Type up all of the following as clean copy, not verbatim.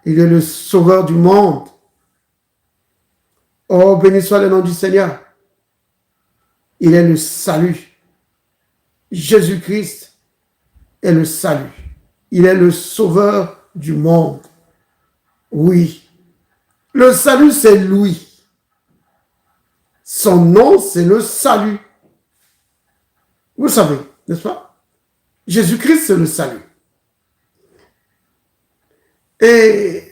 Il est le sauveur du monde. Oh, béni soit le nom du Seigneur. Il est le salut. Jésus-Christ est le salut. Il est le sauveur du monde. Oui. Le salut, c'est lui. Son nom, c'est le salut. Vous savez, n'est-ce pas? Jésus-Christ, c'est le salut. Et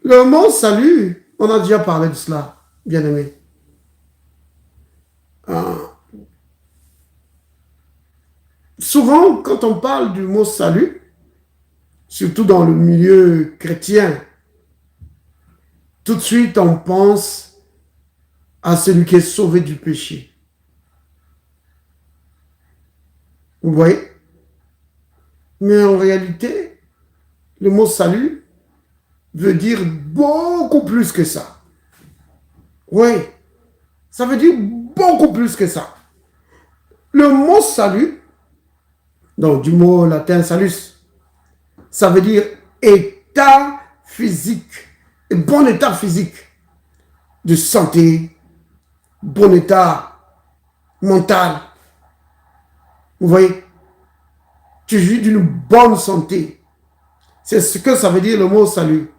le mot salut, on a déjà parlé de cela, bien aimé. Souvent, quand on parle du mot salut, surtout dans le milieu chrétien, tout de suite on pense à celui qui est sauvé du péché. Vous voyez? Mais en réalité, le mot salut veut dire beaucoup plus que ça. Oui, ça veut dire beaucoup plus que ça. Le mot salut, donc du mot latin salus, ça veut dire état physique, bon état physique, de santé, bon état mental. Vous voyez, tu jouis d'une bonne santé. C'est ce que ça veut dire le mot salut.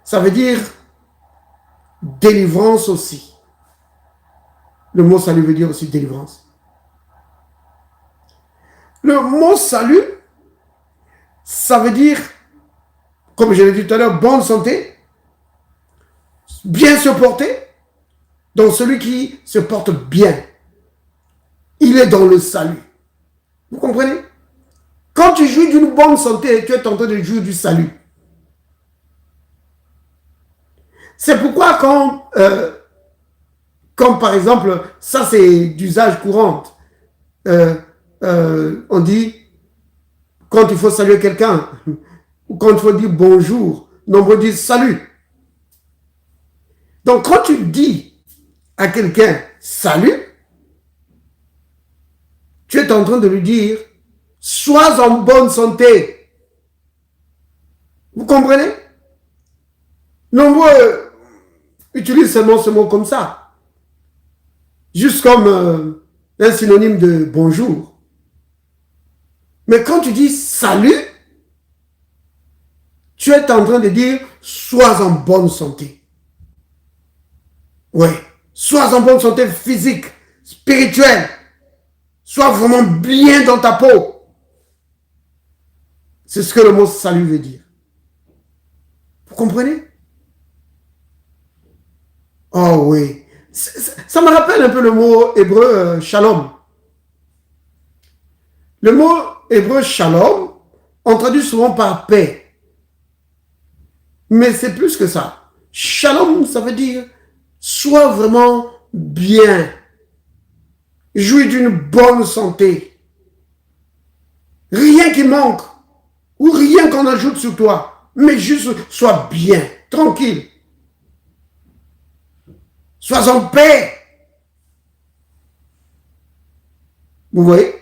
Ça veut dire délivrance aussi. Le mot salut veut dire aussi délivrance. Le mot salut, ça veut dire, comme je l'ai dit tout à l'heure, bonne santé, bien se porter. Donc celui qui se porte bien, il est dans le salut. Vous comprenez? Quand tu jouis d'une bonne santé, tu es en train de jouir du salut. C'est pourquoi comme par exemple, ça c'est d'usage courant, on dit, quand il faut saluer quelqu'un, ou quand il faut dire bonjour, nombreux disent salut. Donc quand tu dis à quelqu'un salut, tu es en train de lui dire sois en bonne santé. Vous comprenez? Nombreux utilisent seulement ce mot comme ça, juste comme un synonyme de bonjour. Mais quand tu dis salut, tu es en train de dire sois en bonne santé. Oui, sois en bonne santé physique, spirituelle. Sois vraiment bien dans ta peau. C'est ce que le mot salut veut dire. Vous comprenez? Oh oui. Ça me rappelle un peu le mot hébreu shalom. Le mot hébreu shalom, on traduit souvent par paix. Mais c'est plus que ça. Shalom, ça veut dire sois vraiment bien. Jouis d'une bonne santé. Rien qui manque. Ou rien qu'on ajoute sur toi. Mais juste sois bien, tranquille. Sois en paix. Vous voyez?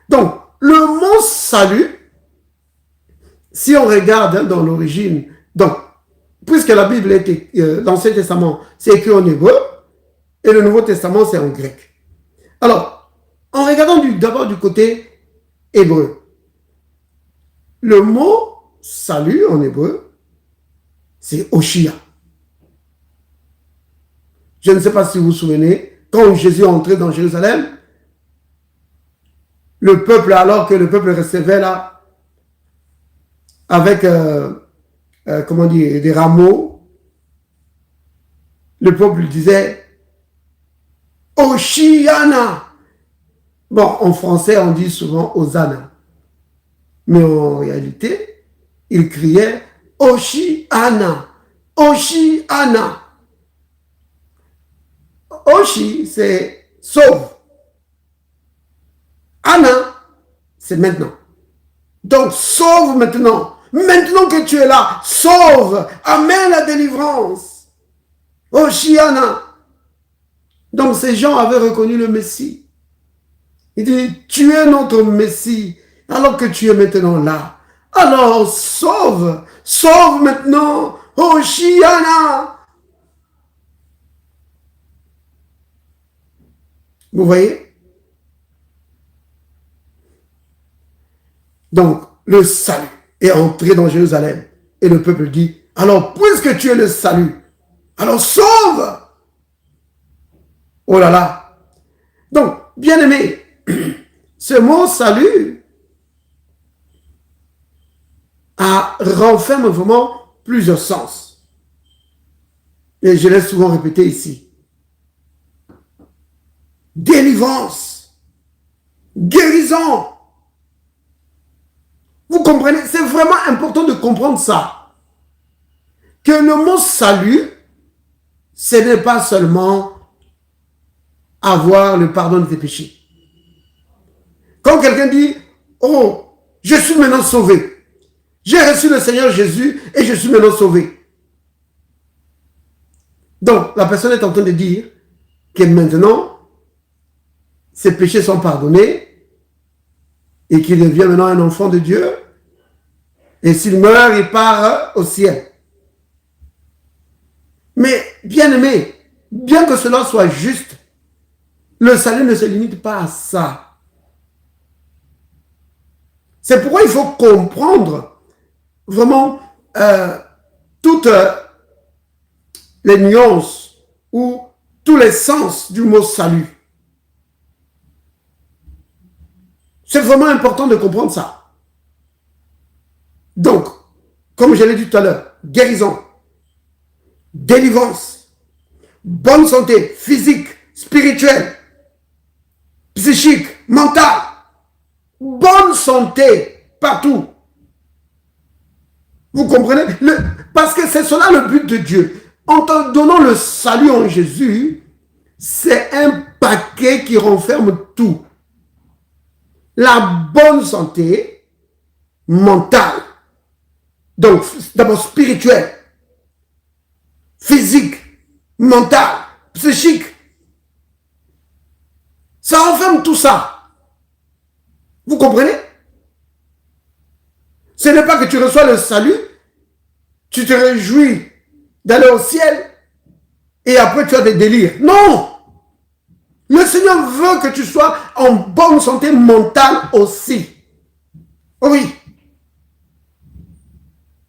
Donc, le mot salut, si on regarde dans l'origine, donc, puisque la Bible est, l'Ancien Testament, c'est écrit en hébreu, et le Nouveau Testament, c'est en grec. Alors, en regardant d'abord du côté hébreu, le mot salut en hébreu, c'est Oshia. Je ne sais pas si vous vous souvenez, quand Jésus est entré dans Jérusalem, le peuple, alors que le peuple recevait là, avec, comment dire, des rameaux, le peuple disait Oshiana. Bon, en français, on dit souvent Hosanna. Mais en réalité, il criait Oshiana. Oshiana. Oshi, c'est sauve. Anna, c'est maintenant. Donc, sauve maintenant. Maintenant que tu es là, sauve. Amène la délivrance. Oshiana. Donc, ces gens avaient reconnu le Messie. Il dit, tu es notre Messie, alors que tu es maintenant là. Alors sauve, sauve maintenant, Hoshiana. Vous voyez? Donc, le salut est entré dans Jérusalem. Et le peuple dit, alors puisque tu es le salut, alors sauve. Oh là là. Donc, bien aimé, ce mot salut renferme vraiment plusieurs sens. Et je l'ai souvent répété ici. Délivrance, guérison. Vous comprenez? C'est vraiment important de comprendre ça. Que le mot salut, ce n'est pas seulement avoir le pardon de tes péchés. Quand quelqu'un dit, oh, je suis maintenant sauvé. J'ai reçu le Seigneur Jésus et je suis maintenant sauvé. Donc, la personne est en train de dire que maintenant, ses péchés sont pardonnés et qu'il devient maintenant un enfant de Dieu. Et s'il meurt, il part au ciel. Mais, bien aimé, bien que cela soit juste, le salut ne se limite pas à ça. C'est pourquoi il faut comprendre vraiment toutes les nuances ou tous les sens du mot salut. C'est vraiment important de comprendre ça. Donc, comme je l'ai dit tout à l'heure, guérison, délivrance, bonne santé physique, spirituelle, psychique, mentale, bonne santé partout. Vous comprenez? Parce que c'est cela le but de Dieu. En te donnant le salut en Jésus, c'est un paquet qui renferme tout. La bonne santé mentale, donc d'abord spirituelle, physique, mentale, psychique. Ça renferme tout ça. Vous comprenez? Ce n'est pas que tu reçois le salut, tu te réjouis d'aller au ciel et après tu as des délires. Non! Le Seigneur veut que tu sois en bonne santé mentale aussi. Oui.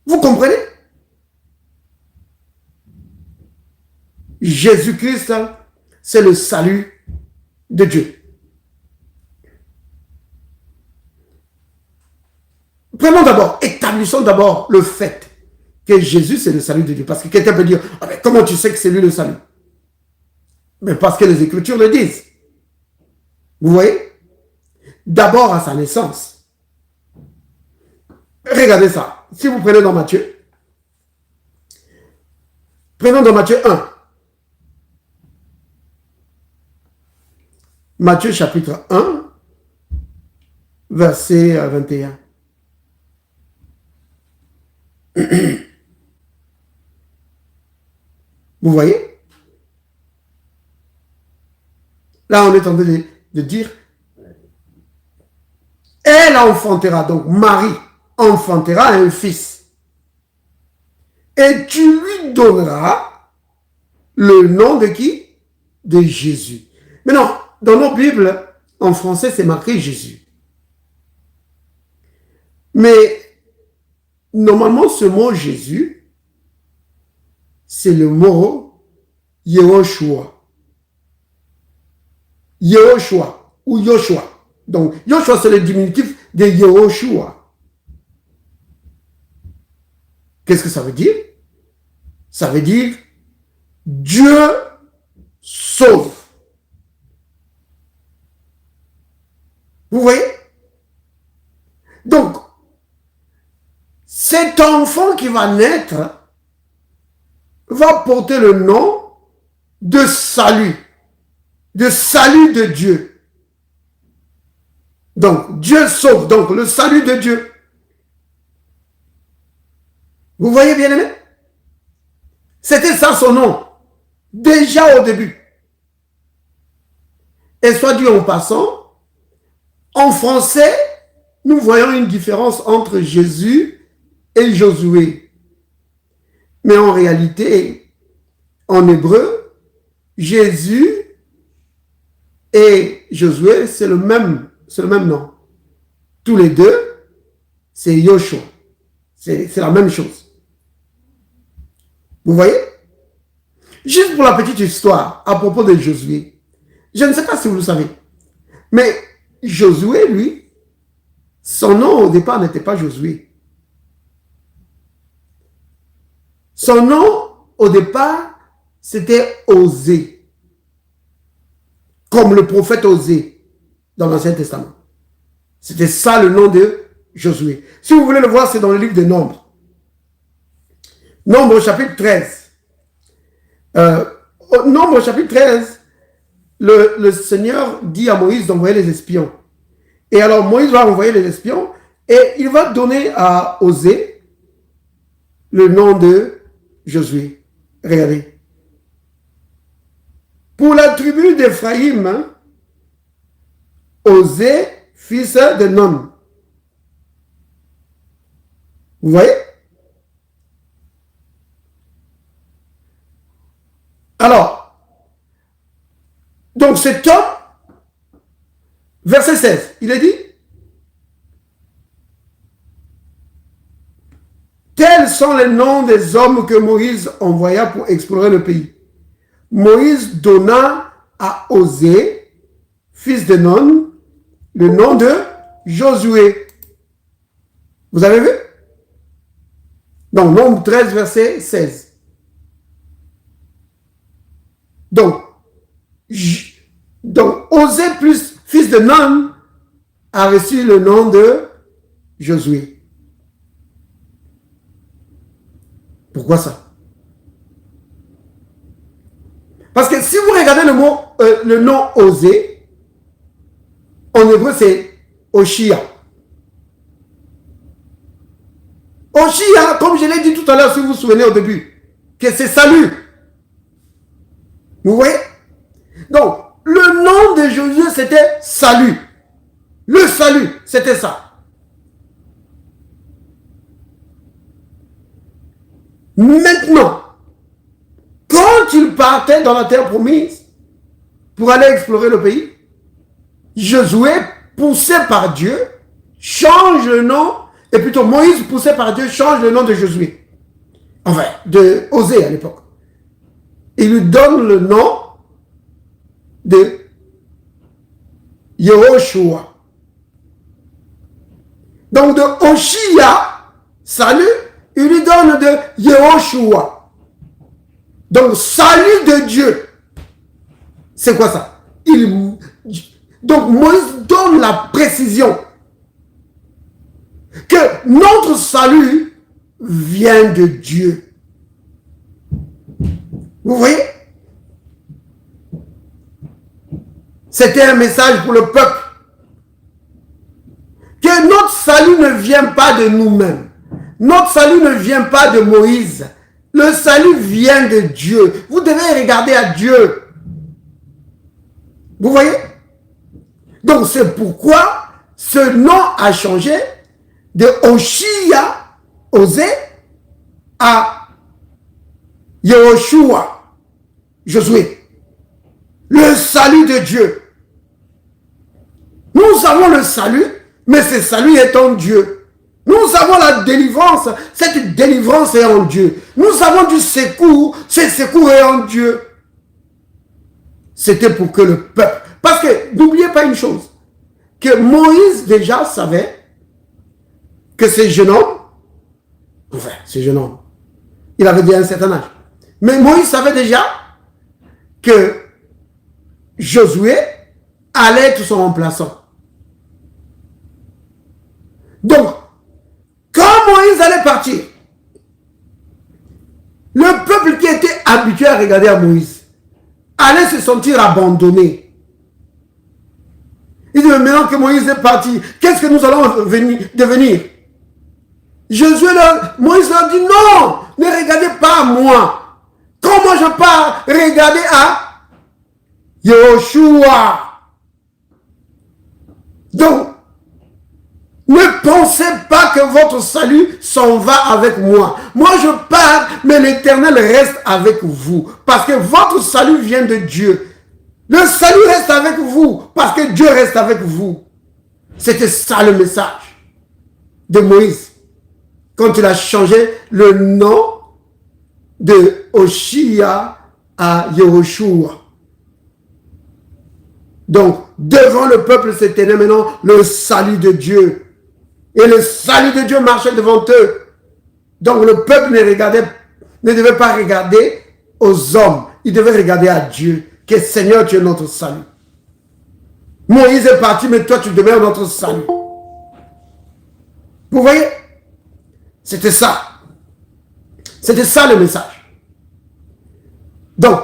Vous comprenez? Jésus-Christ, c'est le salut de Dieu. Prenons d'abord, établissons d'abord le fait que Jésus, c'est le salut de Dieu. Parce que quelqu'un peut dire, ah ben, comment tu sais que c'est lui le salut? Mais parce que les Écritures le disent. Vous voyez? D'abord à sa naissance. Regardez ça. Si vous prenez dans Matthieu, prenons dans Matthieu 1. Matthieu chapitre 1, verset 21. Vous voyez? Là, on est en train de dire, elle enfantera, donc Marie enfantera un fils. Et tu lui donneras le nom de qui? De Jésus. Maintenant, dans nos Bibles, en français, c'est marqué Jésus. Mais, normalement, ce mot Jésus, c'est le mot Yehoshua. Yehoshua ou Yoshua. Donc, Yoshua, c'est le diminutif de Yehoshua. Qu'est-ce que ça veut dire? Ça veut dire Dieu sauve. Vous voyez? Donc, cet enfant qui va naître va porter le nom de salut de Dieu. Donc, Dieu sauve, donc le salut de Dieu. Vous voyez bien aimé? C'était ça son nom, déjà au début. Et soit dit en passant, en français, nous voyons une différence entre Jésus et Josué. Mais en réalité, en hébreu, Jésus et Josué, c'est le même nom. Tous les deux, c'est Yoshua. C'est la même chose. Vous voyez? Juste pour la petite histoire à propos de Josué. Je ne sais pas si vous le savez. Mais Josué, lui, son nom au départ n'était pas Josué. Son nom au départ, c'était Osée. Comme le prophète Osée dans l'Ancien Testament. C'était ça le nom de Josué. Si vous voulez le voir, c'est dans le livre des Nombres. Nombre chapitre 13. Nombre chapitre 13, le Seigneur dit à Moïse d'envoyer les espions. Et alors Moïse va envoyer les espions et il va donner à Osée le nom de Josué. Regardez. Pour la tribu d'Éphraïm, hein, Osée, fils de Nun. Vous voyez? Alors, donc cet homme, verset 16, il est dit, tels sont les noms des hommes que Moïse envoya pour explorer le pays. Moïse donna à Osée, fils de Nun, le nom de Josué. Vous avez vu? Donc, Nombre 13, verset 16. Donc, Osée plus fils de Nun a reçu le nom de Josué. Pourquoi ça? Parce que si vous regardez le nom Osée, en hébreu c'est Oshia. Oshia, comme je l'ai dit tout à l'heure, si vous vous souvenez au début, que c'est salut. Vous voyez? Donc, le nom de Josué, c'était salut. Le salut, c'était ça. Maintenant, quand il partait dans la terre promise pour aller explorer le pays, Josué, poussé par Dieu, change le nom, et plutôt Moïse, poussé par Dieu, change le nom de Josué. Enfin, de Osée à l'époque. Il lui donne le nom de Yehoshua. Donc de Oshia, salut, il lui donne de Yehoshua. Donc salut de Dieu. C'est quoi ça? Donc Moïse donne la précision que notre salut vient de Dieu. Vous voyez? C'était un message pour le peuple. Que notre salut ne vient pas de nous-mêmes. Notre salut ne vient pas de Moïse. Le salut vient de Dieu. Vous devez regarder à Dieu. Vous voyez? Donc c'est pourquoi ce nom a changé de Oshia, Osée, à Yehoshua, Josué. Le salut de Dieu. Nous avons le salut, mais ce salut est en Dieu. Nous avons la délivrance, cette délivrance est en Dieu. Nous avons du secours, ce secours est en Dieu. C'était pour que le peuple... Parce que n'oubliez pas une chose, que Moïse déjà savait que ce jeune homme, enfin, ce jeune homme, il avait déjà un certain âge. Mais Moïse savait déjà que Josué allait être son remplaçant. Donc, quand Moïse allait partir, le peuple qui était habitué à regarder à Moïse allait se sentir abandonné. Il dit, maintenant que Moïse est parti, qu'est-ce que nous allons devenir? Moïse leur dit, non, ne regardez pas à moi. Comment je pars, regardez à Yehoshua. Donc, Ne pensez pas que votre salut s'en va avec moi. Moi, je pars, mais l'Éternel reste avec vous. Parce que votre salut vient de Dieu. Le salut reste avec vous, parce que Dieu reste avec vous. C'était ça le message de Moïse. Quand il a changé le nom de Oshia à Yehoshua. Donc, devant le peuple, c'était maintenant le salut de Dieu. Et le salut de Dieu marchait devant eux. Donc, le peuple ne devait pas regarder aux hommes. Il devait regarder à Dieu. Que Seigneur, tu es notre salut. Moïse est parti, mais toi, tu demeures notre salut. Vous voyez? C'était ça. C'était ça le message. Donc,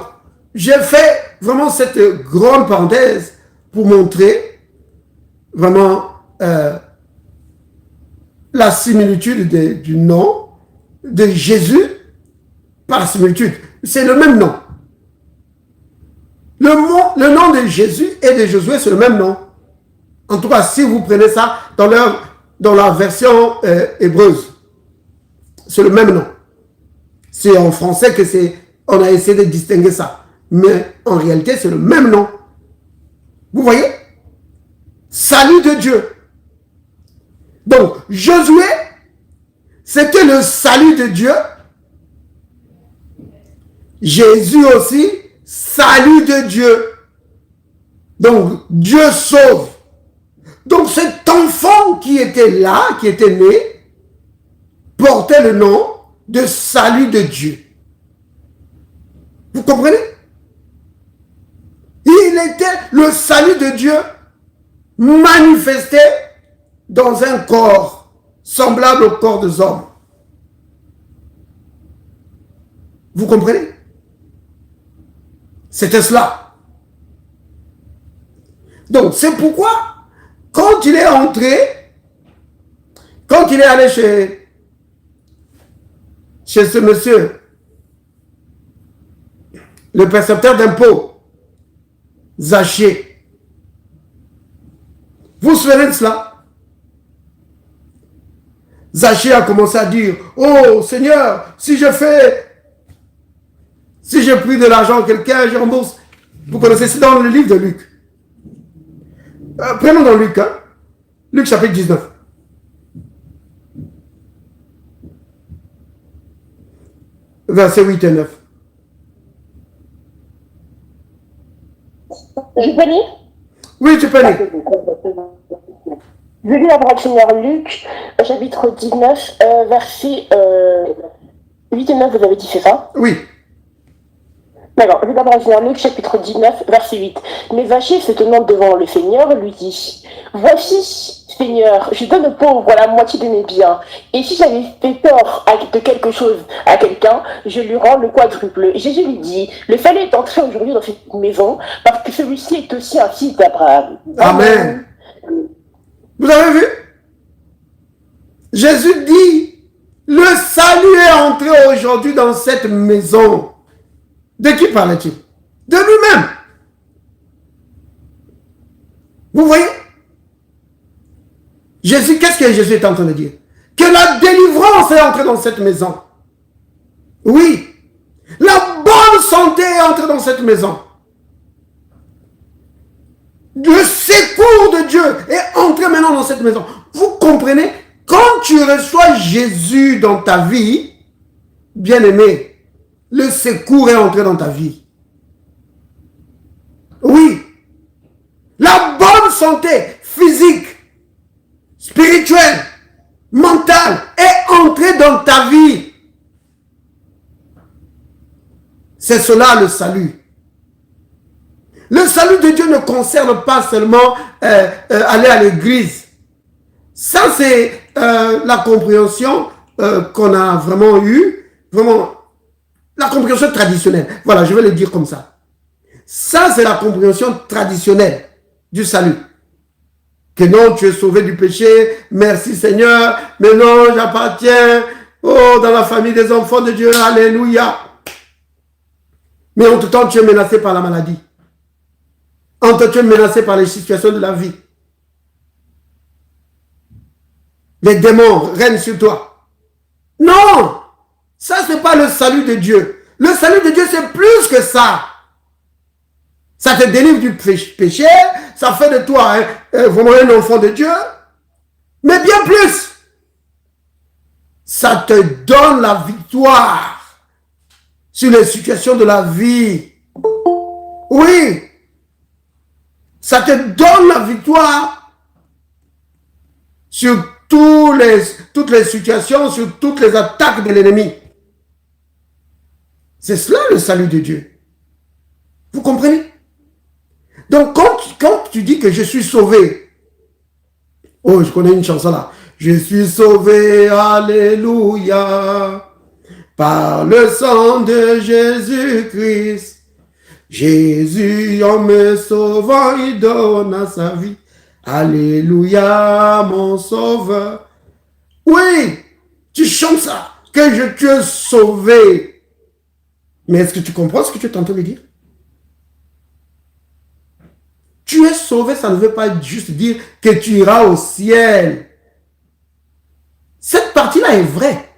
j'ai fait vraiment cette grande parenthèse pour montrer vraiment la similitude du nom de Jésus par la similitude. C'est le même nom. Le nom de Jésus et de Josué, c'est le même nom. En tout cas, si vous prenez ça dans la version hébreuse, c'est le même nom. C'est en français que on a essayé de distinguer ça. Mais en réalité, c'est le même nom. Vous voyez? Salut de Dieu. Donc, Josué, c'était le salut de Dieu. Jésus aussi, salut de Dieu. Donc, Dieu sauve. Donc, cet enfant qui était là, qui était né, portait le nom de salut de Dieu. Vous comprenez? Il était le salut de Dieu manifesté dans un corps semblable au corps des hommes. Vous comprenez? C'était cela. Donc, c'est pourquoi, quand il est entré, quand il est allé chez ce monsieur, le percepteur d'impôts, Zachée. Vous vous souvenez de cela? Zachée a commencé à dire, oh Seigneur, si j'ai pris de l'argent à quelqu'un, je rembourse. Vous connaissez, c'est dans le livre de Luc. Prenons dans Luc, hein? Luc chapitre 19. Versets 8 et 9. Je peux lire? Oui, tu peux lire. Je lis la Seigneur Luc, chapitre 19, versets 8 et 9, vous avez dit, c'est ça? Oui. D'accord, je lis d'abord Seigneur Luc, chapitre 19, verset 8. Mais Zachée, se tenant devant le Seigneur, lui dit, voici, Seigneur, je donne aux pauvres la moitié de mes biens. Et si j'avais fait tort de quelque chose à quelqu'un, je lui rends le quadruple. Jésus lui dit, le salut est entré aujourd'hui dans cette maison, parce que celui-ci est aussi un fils d'Abraham. Amen. Vous avez vu? Jésus dit, le salut est entré aujourd'hui dans cette maison. De qui parlait-il? De lui-même. Vous voyez? Jésus, qu'est-ce que Jésus est en train de dire? Que la délivrance est entrée dans cette maison. Oui. La bonne santé est entrée dans cette maison. Le secours de Dieu est entré maintenant dans cette maison. Vous comprenez? Quand tu reçois Jésus dans ta vie, bien-aimé, le secours est entré dans ta vie. Oui. La bonne santé physique, spirituelle, mentale est entrée dans ta vie. C'est cela le salut. Le salut de Dieu ne concerne pas seulement aller à l'église. Ça, c'est la compréhension qu'on a vraiment eue, vraiment la compréhension traditionnelle. Voilà, je vais le dire comme ça. Ça, c'est la compréhension traditionnelle du salut. Que non, tu es sauvé du péché, merci Seigneur, mais non, j'appartiens dans la famille des enfants de Dieu, alléluia. Mais en tout temps, tu es menacé par la maladie. En tout temps, tu es menacé par les situations de la vie. les démons règnent sur toi. Non, ça c'est pas le salut de Dieu. Le salut de Dieu c'est plus que ça. Ça te délivre du péché, ça fait de toi vraiment un enfant de Dieu. Mais bien plus, ça te donne la victoire sur les situations de la vie. Oui, ça te donne la victoire sur toutes les situations, sur toutes les attaques de l'ennemi. C'est cela le salut de Dieu. Vous comprenez? Donc, quand tu dis que je suis sauvé, oh, je connais une chanson là. Je suis sauvé, alléluia, par le sang de Jésus-Christ. Jésus, en me sauvant, il donne à sa vie. Alléluia, mon sauveur. Oui, tu chantes ça, que je te sauvé. Mais est-ce que tu comprends ce que tu es en train de dire? Tu es sauvé, ça ne veut pas juste dire que tu iras au ciel. Cette partie-là est vraie.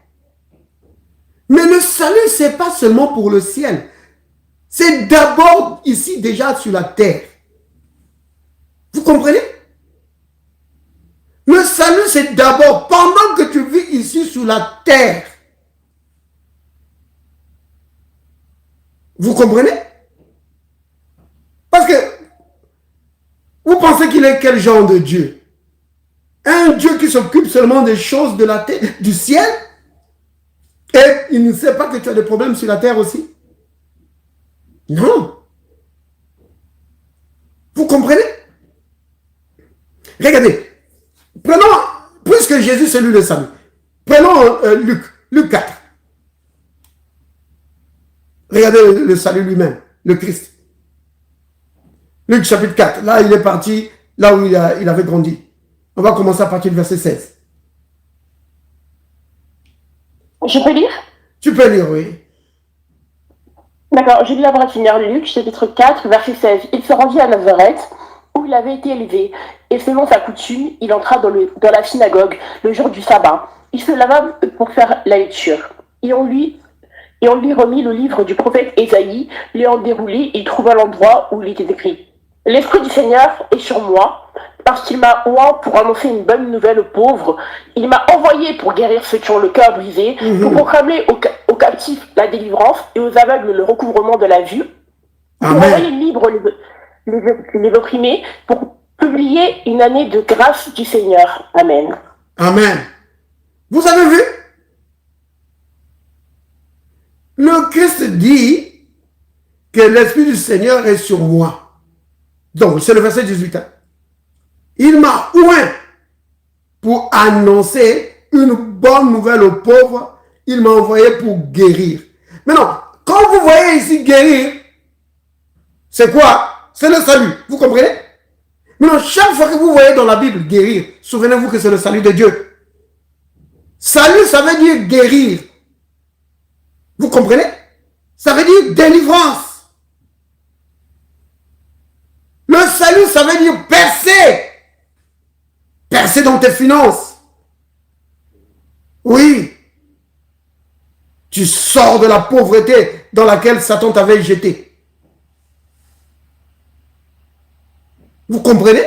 Mais le salut, ce n'est pas seulement pour le ciel. C'est d'abord ici déjà sur la terre. Vous comprenez? Le salut, c'est d'abord pendant que tu vis ici sur la terre. Vous comprenez? Parce que vous pensez qu'il est quel genre de Dieu? Un Dieu qui s'occupe seulement des choses de la terre, du ciel, et il ne sait pas que tu as des problèmes sur la terre aussi? Non. Vous comprenez? Regardez. Prenons, puisque Jésus c'est lui le salut, prenons Luc 4. Regardez le salut lui-même, le Christ. Luc chapitre 4, là il est parti, là où il avait grandi. On va commencer à partir du verset 16. Je peux lire? Tu peux lire, oui. D'accord, je lis la Bratinière Luc, chapitre 4, verset 16. Il se rendit à Nazareth, où il avait été élevé, et selon sa coutume, il entra dans la synagogue le jour du sabbat. Il se lava pour faire la lecture. Et on lui remit le livre du prophète Ésaïe, l'ayant déroulé, il trouva l'endroit où il était écrit. L'Esprit du Seigneur est sur moi, parce qu'il m'a oint pour annoncer une bonne nouvelle aux pauvres. Il m'a envoyé pour guérir ceux qui ont le cœur brisé, pour proclamer aux captifs la délivrance et aux aveugles le recouvrement de la vue, pour envoyer libre les opprimés, pour publier une année de grâce du Seigneur. Amen. Amen. Vous avez vu? Le Christ dit que l'Esprit du Seigneur est sur moi. Donc, c'est le verset 18. Il m'a oint pour annoncer une bonne nouvelle aux pauvres. Il m'a envoyé pour guérir. Maintenant, quand vous voyez ici guérir, c'est quoi? C'est le salut. Vous comprenez? Maintenant, chaque fois que vous voyez dans la Bible guérir, souvenez-vous que c'est le salut de Dieu. Salut, ça veut dire guérir. Vous comprenez? Ça veut dire délivrance. Le salut, ça veut dire percer. Percer dans tes finances. Oui. Tu sors de la pauvreté dans laquelle Satan t'avait jeté. Vous comprenez?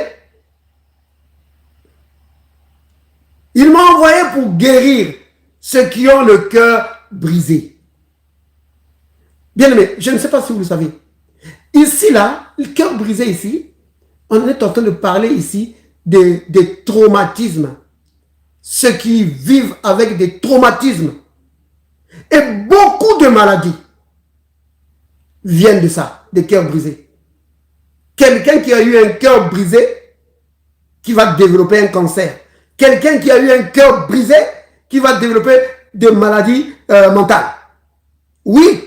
Il m'a envoyé pour guérir ceux qui ont le cœur brisé. Bien aimé, je ne sais pas si vous le savez. Ici, là, le cœur brisé ici, on est en train de parler ici des traumatismes. Ceux qui vivent avec des traumatismes. Et beaucoup de maladies viennent de ça, des cœurs brisés. Quelqu'un qui a eu un cœur brisé, qui va développer un cancer. Quelqu'un qui a eu un cœur brisé, qui va développer des maladies mentales. Oui.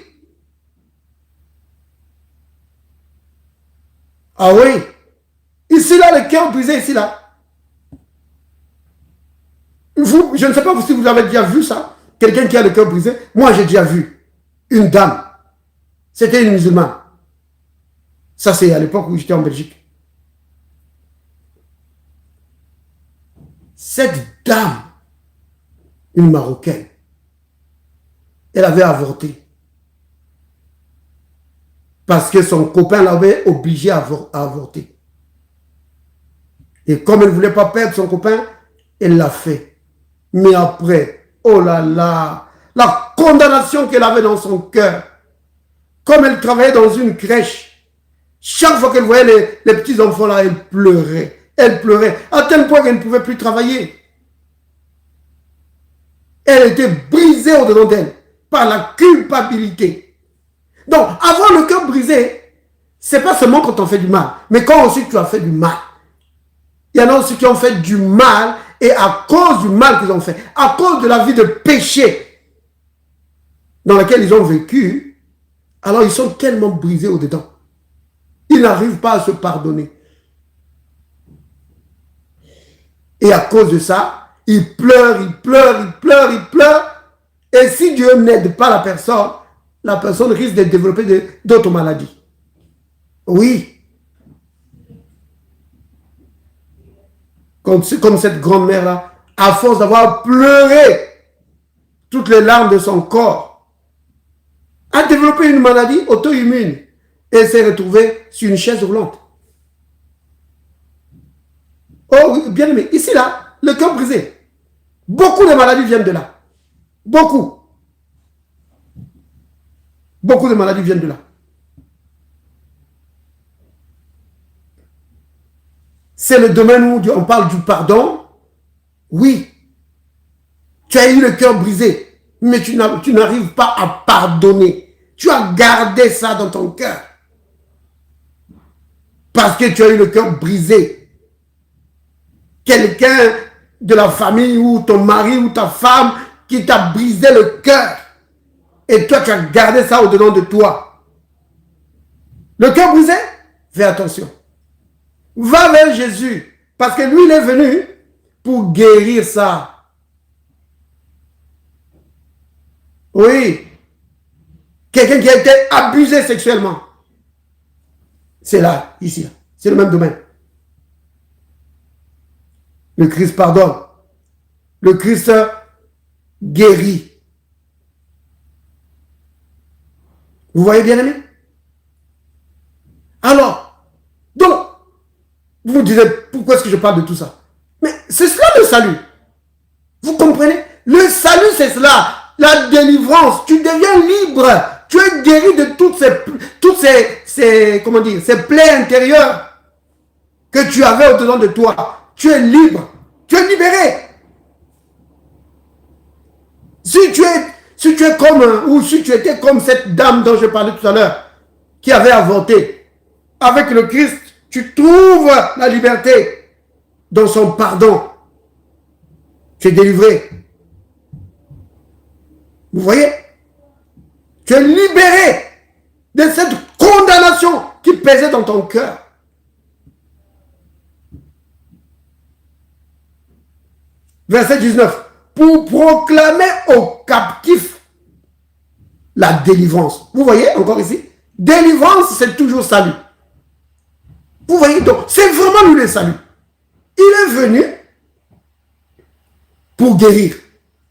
Ah oui. Ici, là, le cœur brisé, ici, là. Vous, je ne sais pas si vous avez déjà vu ça. Quelqu'un qui a le cœur brisé. Moi, j'ai déjà vu une dame. C'était une musulmane. Ça, c'est à l'époque où j'étais en Belgique. Cette dame, une Marocaine. Elle avait avorté. Parce que son copain l'avait obligé à avorter. Et comme elle ne voulait pas perdre son copain, elle l'a fait. Mais après, oh là là, la condamnation qu'elle avait dans son cœur, comme elle travaillait dans une crèche, chaque fois qu'elle voyait les petits enfants là, elle pleurait. Elle pleurait, à tel point qu'elle ne pouvait plus travailler. Elle était brisée au-dedans d'elle par la culpabilité. Donc, avoir le cœur brisé, c'est pas seulement quand on fait du mal, mais quand aussi tu as fait du mal. Il y en a aussi qui ont fait du mal, et à cause du mal qu'ils ont fait, à cause de la vie de péché dans laquelle ils ont vécu, alors ils sont tellement brisés au-dedans. Ils n'arrivent pas à se pardonner. Et à cause de ça, ils pleurent, ils pleurent, ils pleurent, ils pleurent. Et si Dieu n'aide pas la personne risque de développer d'autres maladies. Oui. Comme cette grand-mère-là, à force d'avoir pleuré toutes les larmes de son corps, a développé une maladie auto-immune et s'est retrouvée sur une chaise roulante. Oh oui, bien aimé, ici là, le cœur brisé. Beaucoup de maladies viennent de là. Beaucoup. Beaucoup de maladies viennent de là. C'est le domaine où on parle du pardon. Oui. Tu as eu le cœur brisé, mais tu n'arrives pas à pardonner. Tu as gardé ça dans ton cœur. Parce que tu as eu le cœur brisé. Quelqu'un de la famille ou ton mari ou ta femme qui t'a brisé le cœur. Et toi, tu as gardé ça au-dedans de toi. Le cœur brisé, fais attention. Va vers Jésus. Parce que lui, il est venu pour guérir ça. Oui. Quelqu'un qui a été abusé sexuellement. C'est là, ici. C'est le même domaine. Le Christ pardonne. Le Christ guérit. Vous voyez bien aimé? Alors, donc, vous vous disiez, pourquoi est-ce que je parle de tout ça? Mais c'est cela le salut. Vous comprenez? Le salut, c'est cela. La délivrance. Tu deviens libre. Tu es guéri de toutes ces comment dire, ces plaies intérieures que tu avais au-dedans de toi. Tu es libre. Tu es libéré. Si tu es comme, ou si tu étais comme cette dame dont je parlais tout à l'heure, qui avait avorté, avec le Christ, tu trouves la liberté dans son pardon. Tu es délivré. Vous voyez? Tu es libéré de cette condamnation qui pesait dans ton cœur. Verset 19. Pour proclamer aux captifs la délivrance. Vous voyez encore ici? Délivrance, c'est toujours salut. Vous voyez, donc, c'est vraiment lui le salut. Il est venu pour guérir,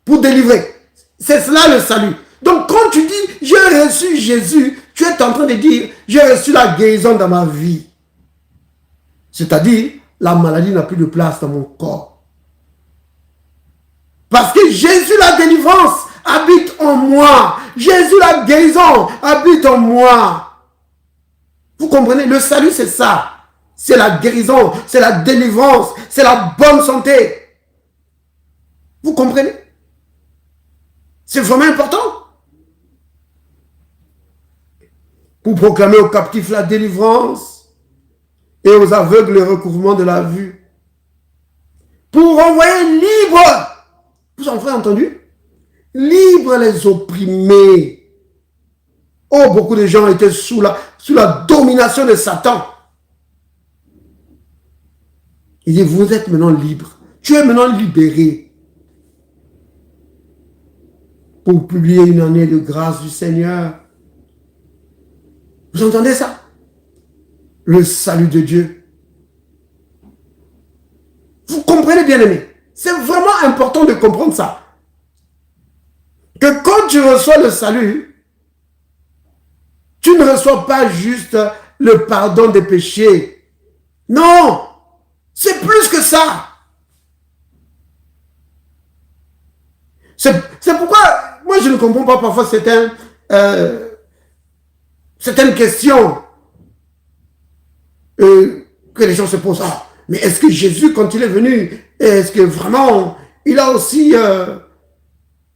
pour délivrer. C'est cela le salut. Donc, quand tu dis, j'ai reçu Jésus, tu es en train de dire, j'ai reçu la guérison dans ma vie. C'est-à-dire, la maladie n'a plus de place dans mon corps. Parce que Jésus, la délivrance, habite en moi. Jésus, la guérison, habite en moi. Vous comprenez? Le salut, c'est ça. C'est la guérison, c'est la délivrance, c'est la bonne santé. Vous comprenez? C'est vraiment important. Pour proclamer aux captifs la délivrance et aux aveugles le recouvrement de la vue. Pour renvoyer libre. Vous en avez entendu? Libre les opprimés. Oh, beaucoup de gens étaient sous la domination de Satan. Il dit, vous êtes maintenant libre. Tu es maintenant libéré. Pour publier une année de grâce du Seigneur. Vous entendez ça? Le salut de Dieu. Vous comprenez, bien aimé? C'est vraiment important de comprendre ça. que quand tu reçois le salut, tu ne reçois pas juste le pardon des péchés. Non, c'est plus que ça. C'est pourquoi, moi je ne comprends pas parfois certaines questions que les gens se posent. Ah, mais est-ce que Jésus, quand il est venu, est-ce que vraiment, il a aussi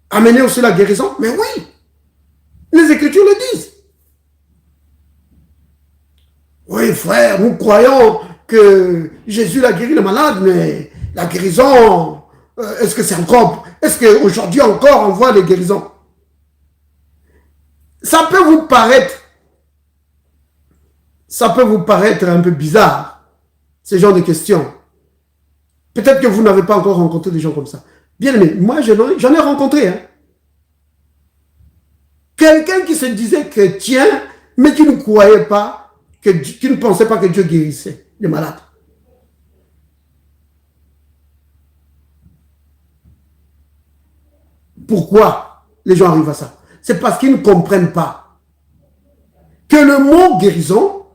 amené aussi la guérison? Mais oui, les Écritures le disent. Oui, frère, nous croyons que Jésus a guéri le malade, mais la guérison, est-ce que c'est encore... Est-ce qu'aujourd'hui encore on voit les guérisons? Ça peut vous paraître un peu bizarre, ce genre de questions. Peut-être que vous n'avez pas encore rencontré des gens comme ça. Bien aimé, moi j'en ai rencontré. Hein. Quelqu'un qui se disait chrétien, mais qui ne croyait pas, qui ne pensait pas que Dieu guérissait les malades. Pourquoi les gens arrivent à ça? C'est parce qu'ils ne comprennent pas que le mot guérison,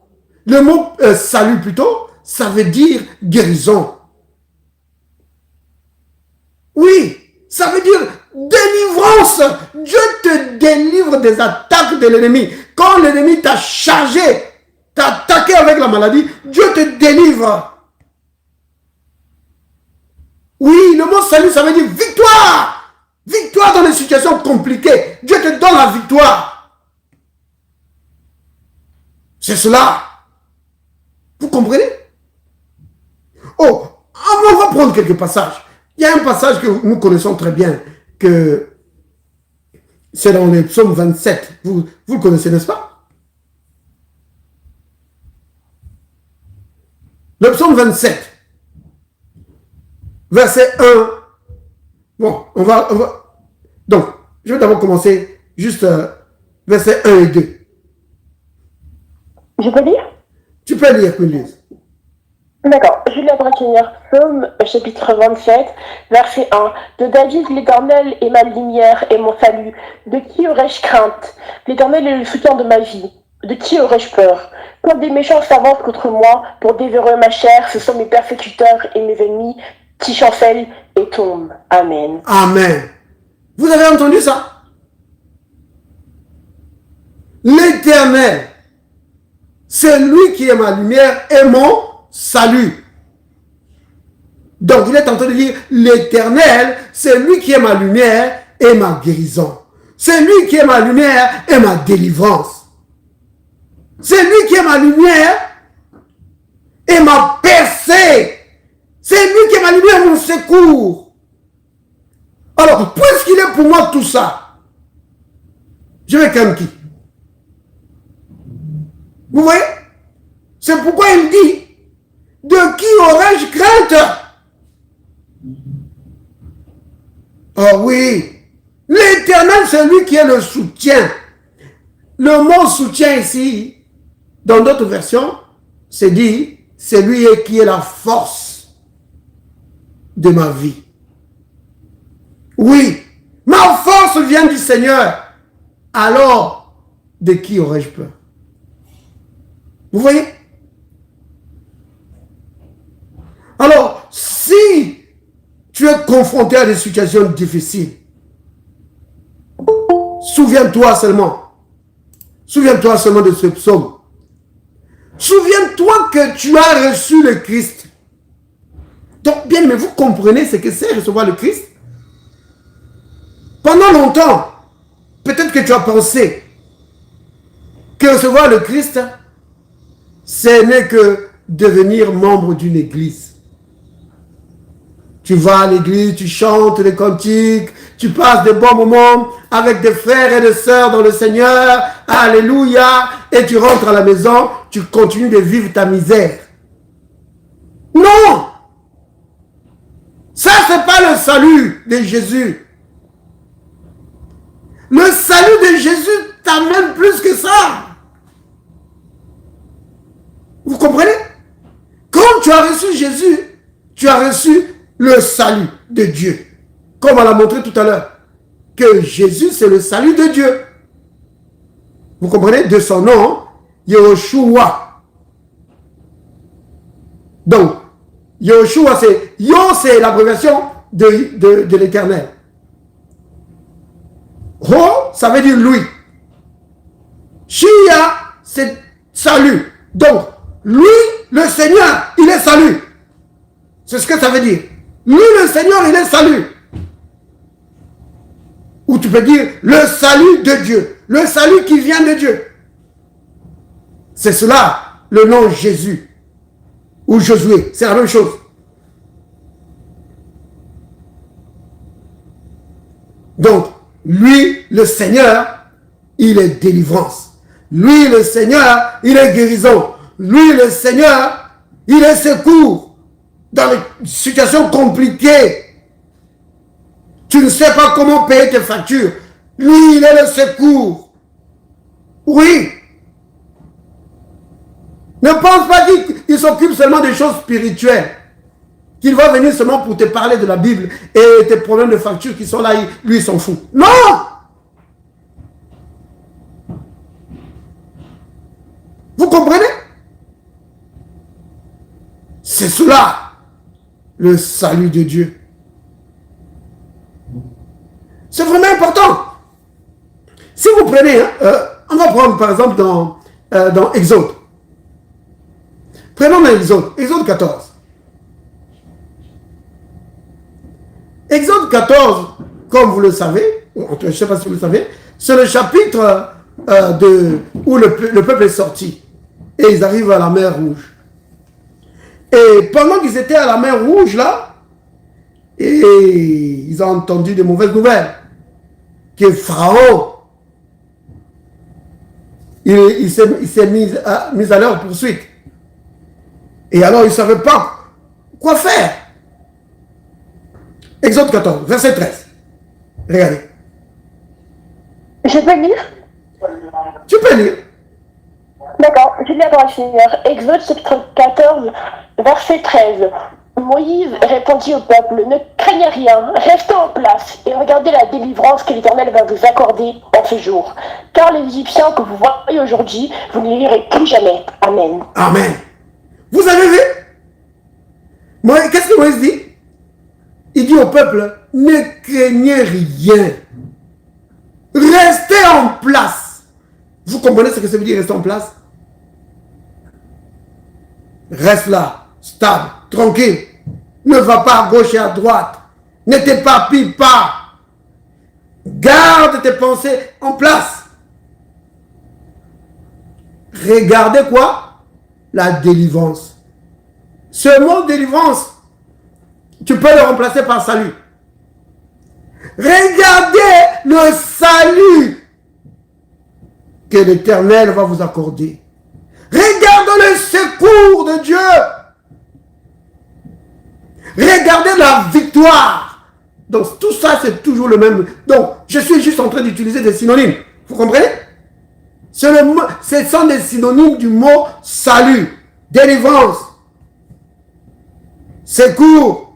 le mot salut plutôt, ça veut dire guérison. Oui, ça veut dire délivrance. Dieu te délivre des attaques de l'ennemi. Quand l'ennemi t'a chargé, t'a attaqué avec la maladie, Dieu te délivre. Oui, le mot salut, ça veut dire victoire. Victoire dans les situations compliquées. Dieu te donne la victoire. C'est cela. Vous comprenez? Oh, on va prendre quelques passages. Il y a un passage que nous connaissons très bien, que c'est dans le psaume 27. Vous le connaissez, n'est-ce pas? Le psaume 27, verset 1. Bon, on va... Donc, je vais d'abord commencer juste verset 1 et 2. Je peux lire? Tu peux lire, Queen. D'accord, je lis la première psaume, chapitre 27, verset 1. De David, l'Éternel est ma lumière et mon salut. De qui aurais-je crainte? L'Éternel est le soutien de ma vie. De qui aurais-je peur? Quand des méchants s'avancent contre moi pour dévorer ma chair, ce sont mes persécuteurs et mes ennemis qui chancellent et tombent. Amen. Amen. Vous avez entendu ça? L'Éternel, c'est lui qui est ma lumière et mon salut. Donc il est en train de dire, l'Éternel, c'est lui qui est ma lumière et ma guérison. C'est lui qui est ma lumière et ma délivrance. C'est lui qui est ma lumière et ma percée. C'est lui qui est ma lumière et mon secours. Alors, puisqu'il est pour moi tout ça, je vais craindre qui? Vous voyez? C'est pourquoi il dit, de qui aurais-je crainte? Oh oui, l'Éternel, c'est lui qui est le soutien. Le mot soutien ici, dans d'autres versions, c'est dit, c'est lui qui est la force de ma vie. Oui, ma force vient du Seigneur. Alors, de qui aurais-je peur? Vous voyez? Alors, si tu es confronté à des situations difficiles, souviens-toi seulement de ce psaume. Souviens-toi que tu as reçu le Christ. Donc, bien, mais vous comprenez ce que c'est recevoir le Christ? Pendant longtemps, peut-être que tu as pensé que recevoir le Christ, ce n'est que devenir membre d'une église. Tu vas à l'église, tu chantes les cantiques, tu passes de bons moments avec des frères et des sœurs dans le Seigneur, alléluia, et tu rentres à la maison, tu continues de vivre ta misère. Non! Ça, c'est pas le salut de Jésus. Le salut de Jésus t'amène plus que ça. Vous comprenez? Quand tu as reçu Jésus, tu as reçu le salut de Dieu. Comme on l'a montré tout à l'heure. que Jésus, c'est le salut de Dieu. Vous comprenez? De son nom, Yehoshua. Donc, Yehoshua, c'est Yo, c'est l'abréviation de l'Éternel. Ho, ça veut dire lui. Shia, c'est salut. Donc, lui, le Seigneur, il est salut. C'est ce que ça veut dire. Lui, le Seigneur, il est salut. Ou tu peux dire le salut de Dieu. Le salut qui vient de Dieu. C'est cela, le nom Jésus. Ou Josué, c'est la même chose. Donc, lui, le Seigneur, il est délivrance. Lui, le Seigneur, il est guérison. Lui, le Seigneur, il est secours. Dans les situations compliquées, tu ne sais pas comment payer tes factures. Lui, il est le secours. Oui. Ne pense pas qu'il s'occupe seulement des choses spirituelles. Qu'il va venir seulement pour te parler de la Bible et tes problèmes de facture qui sont là, lui, il s'en fout. Non! Vous comprenez? C'est cela, le salut de Dieu. C'est vraiment important. Si vous prenez, on va prendre par exemple dans Exode. Prenons Exode, Exode 14. Exode 14, comme vous le savez, je ne sais pas si vous le savez, c'est le chapitre où le peuple est sorti. Et ils arrivent à la mer Rouge. Et pendant qu'ils étaient à la mer Rouge, là, et ils ont entendu de mauvaises nouvelles. Que Pharaon, il s'est mis à leur poursuite. Et alors, ils ne savaient pas quoi faire. Exode 14, verset 13. Regardez. Je peux lire? Tu peux lire. D'accord, je lis à Seigneur. Exode chapitre 14, verset 13. Moïse répondit au peuple, ne craignez rien, restez en place et regardez la délivrance que l'Éternel va vous accorder en ce jour. Car les Égyptiens que vous voyez aujourd'hui, vous ne les verrez plus jamais. Amen. Amen. Vous avez vu? Qu'est-ce que Moïse dit? Il dit au peuple, ne craignez rien. Restez en place. Vous comprenez ce que ça veut dire rester en place? Reste là, stable, tranquille. Ne va pas à gauche et à droite. Ne t'éparpille pas. Garde tes pensées en place. Regardez quoi? La délivrance. Ce mot délivrance, tu peux le remplacer par salut. Regardez le salut que l'Éternel va vous accorder. Regardez le secours de Dieu. Regardez la victoire. Donc tout ça, c'est toujours le même. Donc, je suis juste en train d'utiliser des synonymes. Vous comprenez? Ce sont des synonymes du mot salut, délivrance, secours.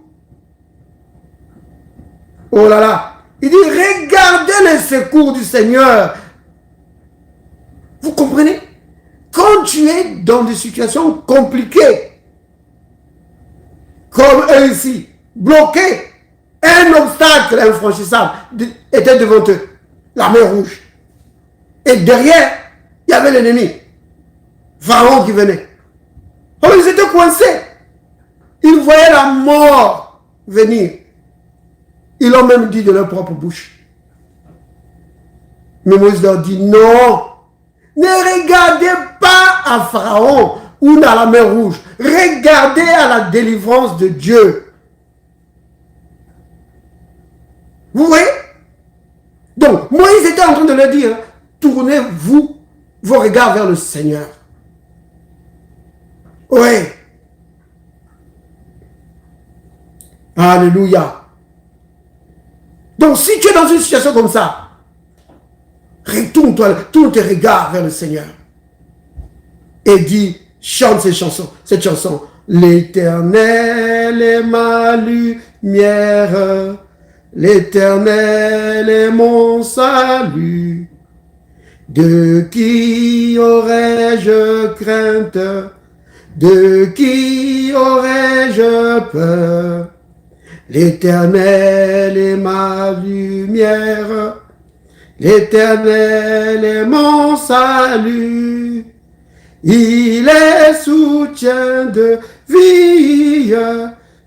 Oh là là. Il dit, regardez le secours du Seigneur. Vous comprenez? Quand tu es dans des situations compliquées, comme eux ici, bloqués, un obstacle infranchissable était devant eux, la mer Rouge. Et derrière, il y avait l'ennemi, Pharaon qui venait. Oh, ils étaient coincés. Ils voyaient la mort venir. Ils l'ont même dit de leur propre bouche. Mais Moïse leur dit non. Ne regardez pas à Pharaon ou dans la mer Rouge. Regardez à la délivrance de Dieu. Vous voyez? Donc, Moïse était en train de leur dire, tournez-vous vos regards vers le Seigneur. Oui. Alléluia. Donc, si tu es dans une situation comme ça, retourne-toi, tourne tes regards vers le Seigneur. Et dis, chante cette chanson. L'Éternel est ma lumière, l'Éternel est mon salut. De qui aurais-je crainte? De qui aurais-je peur? L'Éternel est ma lumière. L'Éternel est mon salut. Il est soutien de vie.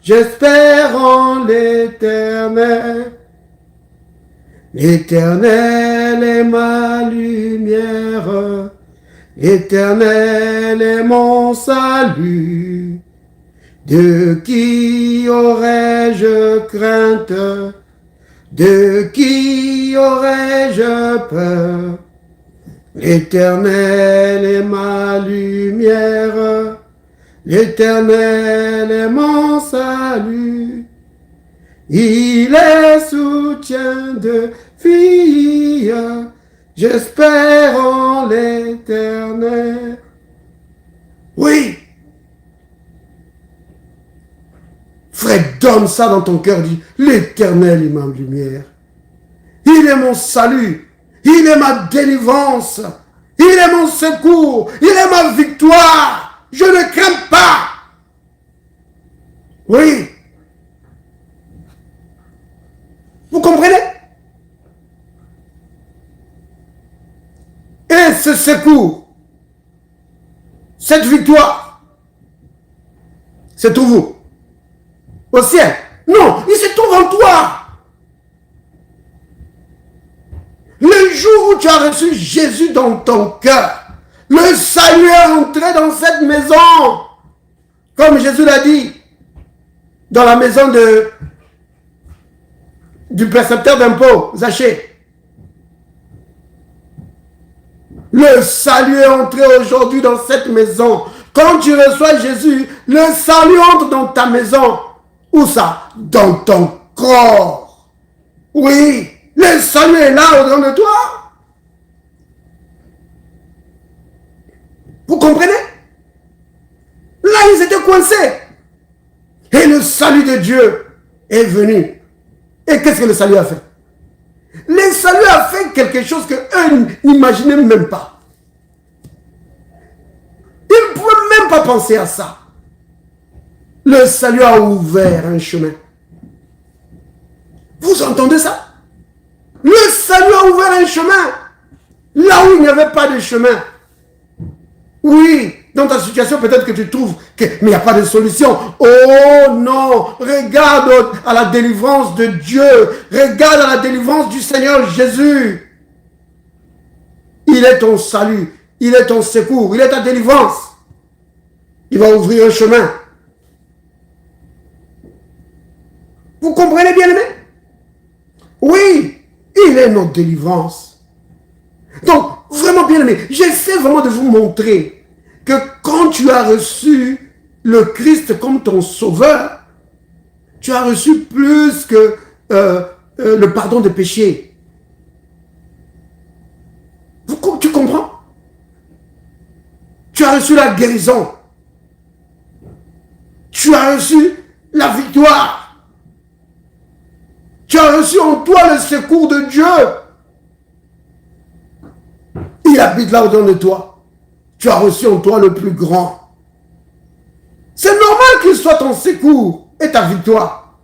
J'espère en l'Éternel. L'Éternel est ma lumière. L'Éternel est mon salut. De qui aurais-je crainte? De qui aurais-je peur? L'Éternel est ma lumière. L'Éternel est mon salut. Il est soutien de vie. J'espère en l'Éternel. Oui. Frère, donne ça dans ton cœur. Dis, l'Éternel est ma lumière. Il est mon salut. Il est ma délivrance. Il est mon secours. Il est ma victoire. Je ne crains pas. Oui. Vous comprenez? Et ce secours, cette victoire, c'est tout vous. Au ciel. Non, il se trouve en toi. Le jour où tu as reçu Jésus dans ton cœur, le salut est entré dans cette maison. Comme Jésus l'a dit, dans la maison du percepteur d'impôts, Zachée. Le salut est entré aujourd'hui dans cette maison. Quand tu reçois Jésus, le salut entre dans ta maison. Où ça? Dans ton corps. Oui, le salut est là au-dedans de toi. Vous comprenez? Là, ils étaient coincés. Et le salut de Dieu est venu. Et qu'est-ce que le salut a fait? Le salut a fait quelque chose que eux n'imaginaient même pas. Ils ne pouvaient même pas penser à ça. Le salut a ouvert un chemin. Vous entendez ça? Le salut a ouvert un chemin. Là où il n'y avait pas de chemin. Oui, dans ta situation, peut-être que tu trouves que, mais il n'y a pas de solution. Oh non, regarde à la délivrance de Dieu. Regarde à la délivrance du Seigneur Jésus. Il est ton salut. Il est ton secours. Il est ta délivrance. Il va ouvrir un chemin. Vous comprenez bien, aimé? Oui, il est notre délivrance. Donc, vraiment bien aimé, j'essaie vraiment de vous montrer que quand tu as reçu le Christ comme ton sauveur, tu as reçu plus que le pardon de péché. Tu comprends? Tu as reçu la guérison. Tu as reçu la victoire. Tu as reçu en toi le secours de Dieu. Il habite là au-dedans de toi. Tu as reçu en toi le plus grand. C'est normal qu'il soit ton secours et ta victoire.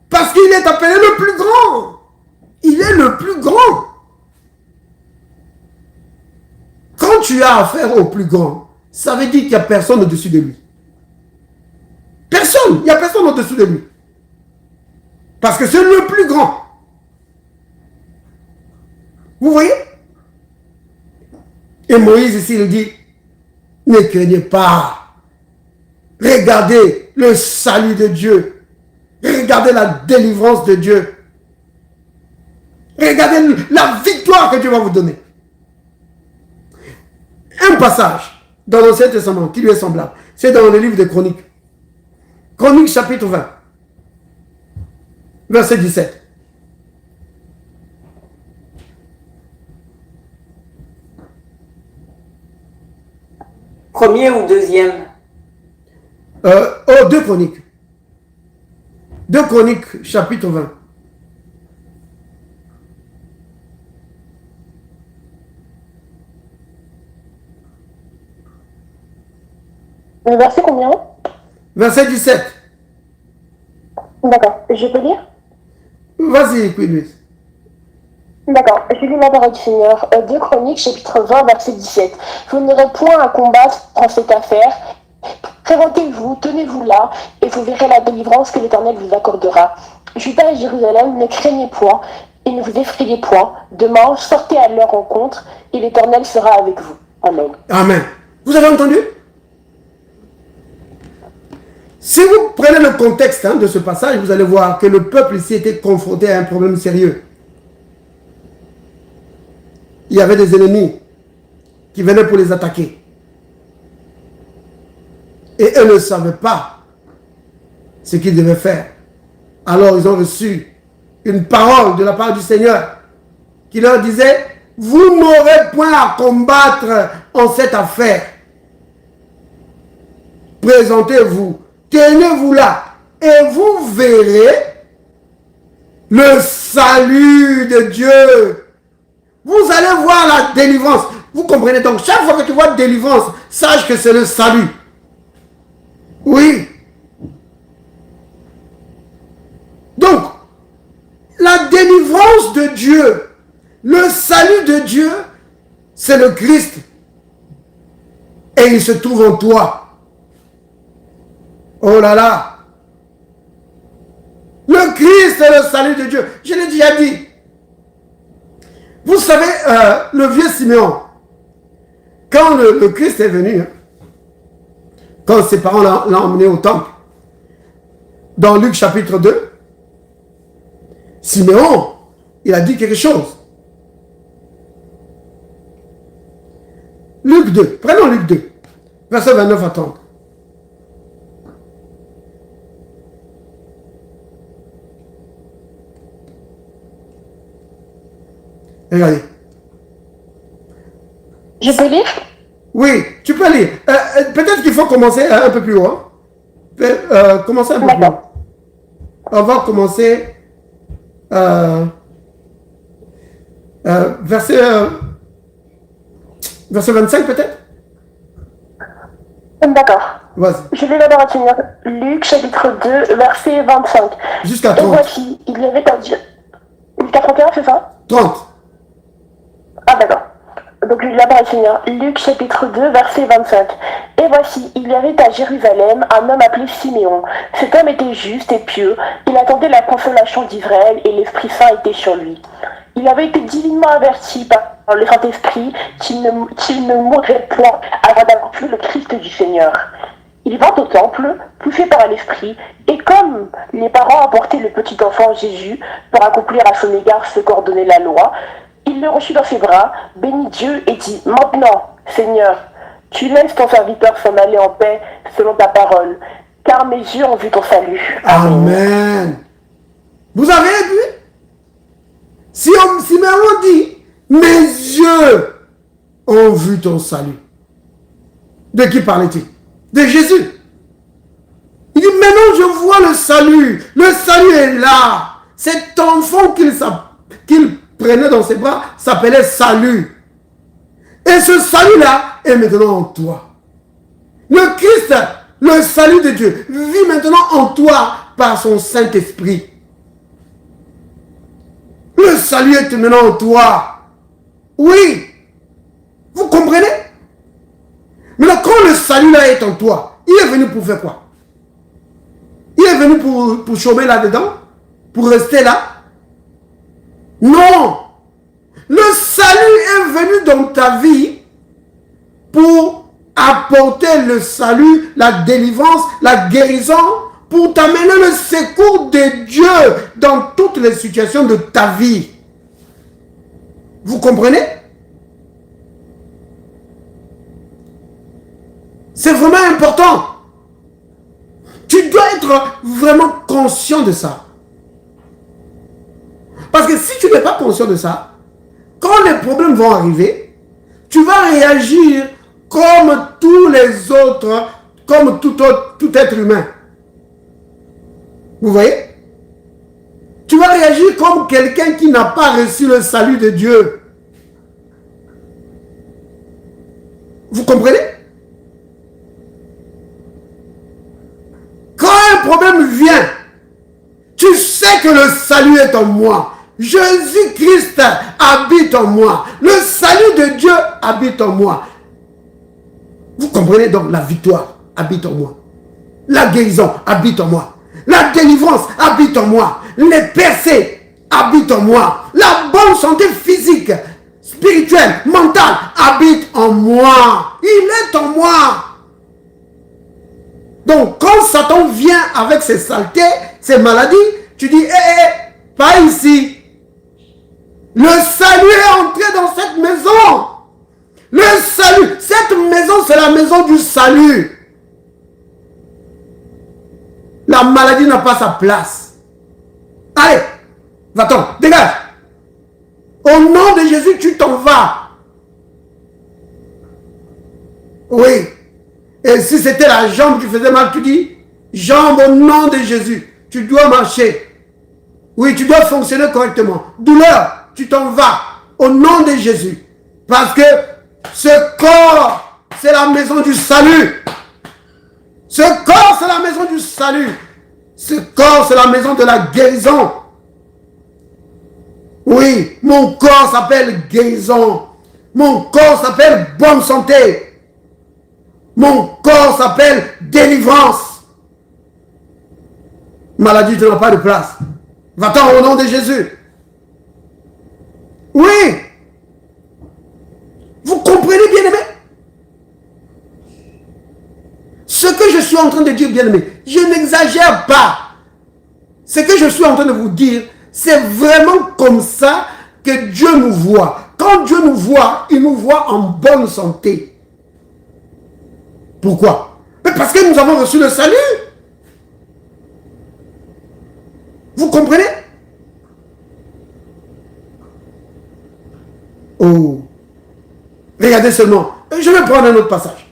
Parce qu'il est appelé le plus grand. Il est le plus grand. Quand tu as affaire au plus grand, ça veut dire qu'il n'y a personne au-dessus de lui. Personne. Il n'y a personne au-dessus de lui. Parce que c'est le plus grand. Vous voyez? Et Moïse ici, il dit, ne craignez pas. Regardez le salut de Dieu. Regardez la délivrance de Dieu. Regardez la victoire que Dieu va vous donner. Un passage dans l'Ancien Testament qui lui est semblable. C'est dans le livre de Chroniques. Chroniques chapitre 20. Verset 17. Premier ou deuxième? Deux Chroniques. Deux Chroniques, chapitre 20. Verset combien? Verset 17. D'accord. Je peux lire? Vas-y, Queen. D'accord, je lis la parole du Seigneur. 2 Chroniques, chapitre 20, verset 17. Vous n'aurez point à combattre en cette affaire. Présentez-vous, tenez-vous là, et vous verrez la délivrance que l'Éternel vous accordera. Judas et Jérusalem, ne craignez point, et ne vous effrayez point. Demain, sortez à leur rencontre, et l'Éternel sera avec vous. Amen. Amen. Vous avez entendu? Si vous prenez le contexte de ce passage, vous allez voir que le peuple ici était confronté à un problème sérieux. Il y avait des ennemis qui venaient pour les attaquer. Et eux ne savaient pas ce qu'ils devaient faire. Alors ils ont reçu une parole de la part du Seigneur qui leur disait: vous n'aurez point à combattre en cette affaire. Présentez-vous, tenez-vous là, et vous verrez le salut de Dieu. Vous allez voir la délivrance. Vous comprenez? Donc, chaque fois que tu vois délivrance, sache que c'est le salut. Oui. Donc, la délivrance de Dieu, le salut de Dieu, c'est le Christ. Et il se trouve en toi. Oh là là. Le Christ est le salut de Dieu. Je l'ai déjà dit. Vous savez, le vieux Simeon, quand le Christ est venu, quand ses parents l'ont emmené au temple, dans Luc chapitre 2, Simeon, il a dit quelque chose. Luc 2, prenons Luc 2, verset 29 à 30. Regardez. Je peux lire? Oui, tu peux lire. Peut-être qu'il faut commencer un peu plus haut. Commencer un peu plus haut. On va commencer verset 25 peut-être. D'accord. Vas-y. Je lis la parole du Seigneur. Luc chapitre 2, verset 25. Jusqu'à Et 30. voici, il y avait un Dieu. Jusqu'à 31, c'est ça? 30. Ah d'accord. Donc je lis la parole du Seigneur. Luc chapitre 2, verset 25. Et voici, il y avait à Jérusalem un homme appelé Siméon. Cet homme était juste et pieux. Il attendait la consolation d'Israël et l'Esprit Saint était sur lui. Il avait été divinement averti par le Saint-Esprit qu'il ne mourrait point avant d'avoir vu le Christ du Seigneur. Il vint au temple, poussé par l'Esprit, et comme les parents apportaient le petit enfant Jésus pour accomplir à son égard ce qu'ordonnait la loi, il le reçut dans ses bras, bénit Dieu et dit: Maintenant, Seigneur, tu laisses ton serviteur s'en aller en paix selon ta parole, car mes yeux ont vu ton salut. Amen. Vous avez vu? Simeon dit: mes yeux ont vu ton salut. De qui parlait-il? De Jésus. Il dit: maintenant je vois le salut. Le salut est là. Cet enfant qu'il prenait dans ses bras s'appelait salut. Et ce salut-là est maintenant en toi. Le Christ, le salut de Dieu, vit maintenant en toi par son Saint-Esprit. Le salut est maintenant en toi. Oui. Vous comprenez? Maintenant, quand le salut-là est en toi, il est venu pour faire quoi? Il est venu pour chômer là-dedans? Pour rester là? Non. Le salut est venu dans ta vie pour apporter le salut, la délivrance, la guérison, pour t'amener le secours de Dieu dans toutes les situations de ta vie. Vous comprenez? C'est vraiment important. Tu dois être vraiment conscient de ça. Parce que si tu n'es pas conscient de ça, quand les problèmes vont arriver, tu vas réagir comme tous les autres, comme tout être humain. Vous voyez? Tu vas réagir comme quelqu'un qui n'a pas reçu le salut de Dieu. Vous comprenez? problème vient, tu sais que le salut est en moi. Jésus-Christ habite en moi. Le salut de Dieu habite en moi. Vous comprenez donc, la victoire habite en moi. La guérison habite en moi. La délivrance habite en moi. Les percées habitent en moi. La bonne santé physique, spirituelle, mentale habite en moi. Il est en moi. Donc, quand Satan vient avec ses saletés, ses maladies, tu dis, pas ici. Le salut est entré dans cette maison. Le salut, cette maison, c'est la maison du salut. La maladie n'a pas sa place. Allez, va-t'en, dégage. Au nom de Jésus, tu t'en vas. Oui. Et si c'était la jambe qui faisait mal, tu dis, jambe au nom de Jésus, tu dois marcher. Oui, tu dois fonctionner correctement. Douleur, tu t'en vas au nom de Jésus. Parce que ce corps, c'est la maison du salut. Ce corps, c'est la maison du salut. Ce corps, c'est la maison de la guérison. Oui, mon corps s'appelle guérison. Mon corps s'appelle bonne santé. Mon corps s'appelle délivrance. Maladie, tu n'as pas de place. Va-t'en au nom de Jésus. Oui. Vous comprenez, bien-aimé? Ce que je suis en train de dire, bien-aimé, je n'exagère pas. Ce que je suis en train de vous dire, c'est vraiment comme ça que Dieu nous voit. Quand Dieu nous voit, il nous voit en bonne santé. Pourquoi? Mais parce que nous avons reçu le salut. Vous comprenez? Oh. Regardez seulement. Je vais prendre un autre passage.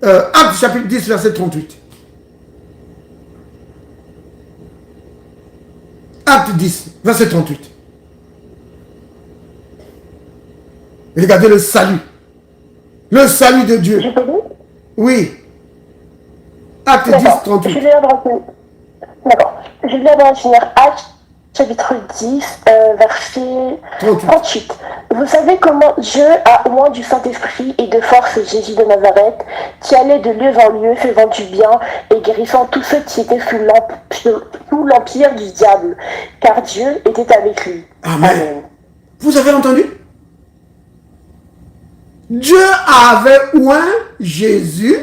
Actes chapitre 10, verset 38. Acte 10, verset 38. Regardez le salut. Le salut de Dieu. Je peux lire? Oui. Acte 10, 38. Je vais D'accord. Je vais d'abord finir Acte chapitre 10, verset 38. Vous savez comment Dieu a oint du Saint-Esprit et de force Jésus de Nazareth, qui allait de lieu en lieu, faisant du bien et guérissant tous ceux qui étaient sous l'empire du diable, car Dieu était avec lui. Amen. Amen. Vous avez entendu? Dieu avait oint Jésus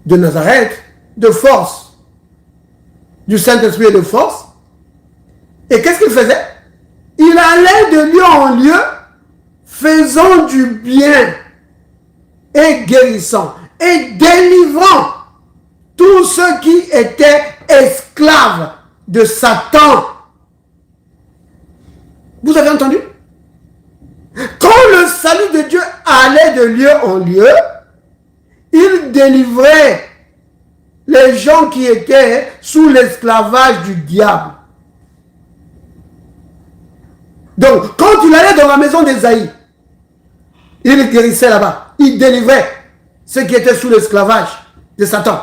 de Nazareth de force, du Saint-Esprit et de force. Et qu'est-ce qu'il faisait? Il allait de lieu en lieu, faisant du bien et guérissant et délivrant tous ceux qui étaient esclaves de Satan. Vous avez entendu? Quand le salut de Dieu allait de lieu en lieu, il délivrait les gens qui étaient sous l'esclavage du diable. Donc, quand il allait dans la maison d'Ésaïe, il guérissait là-bas. Il délivrait ceux qui étaient sous l'esclavage de Satan.